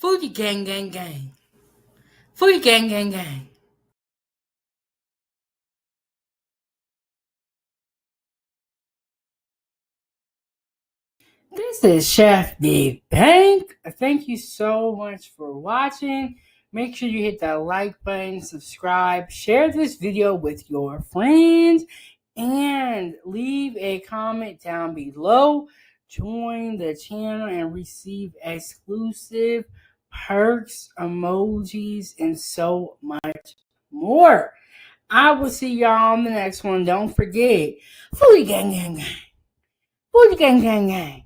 Foodie gang gang gang. Foodie gang gang gang. This is Chef Big Bang. Thank you so much for watching. Make sure you hit that like button, subscribe, share this video with your friends, and leave a comment down below. Join the channel and receive exclusive perks, emojis, and so much more. I will see y'all on the next one. Don't forget, Foodie Gang Gang Gang. Foodie Gang Gang Gang.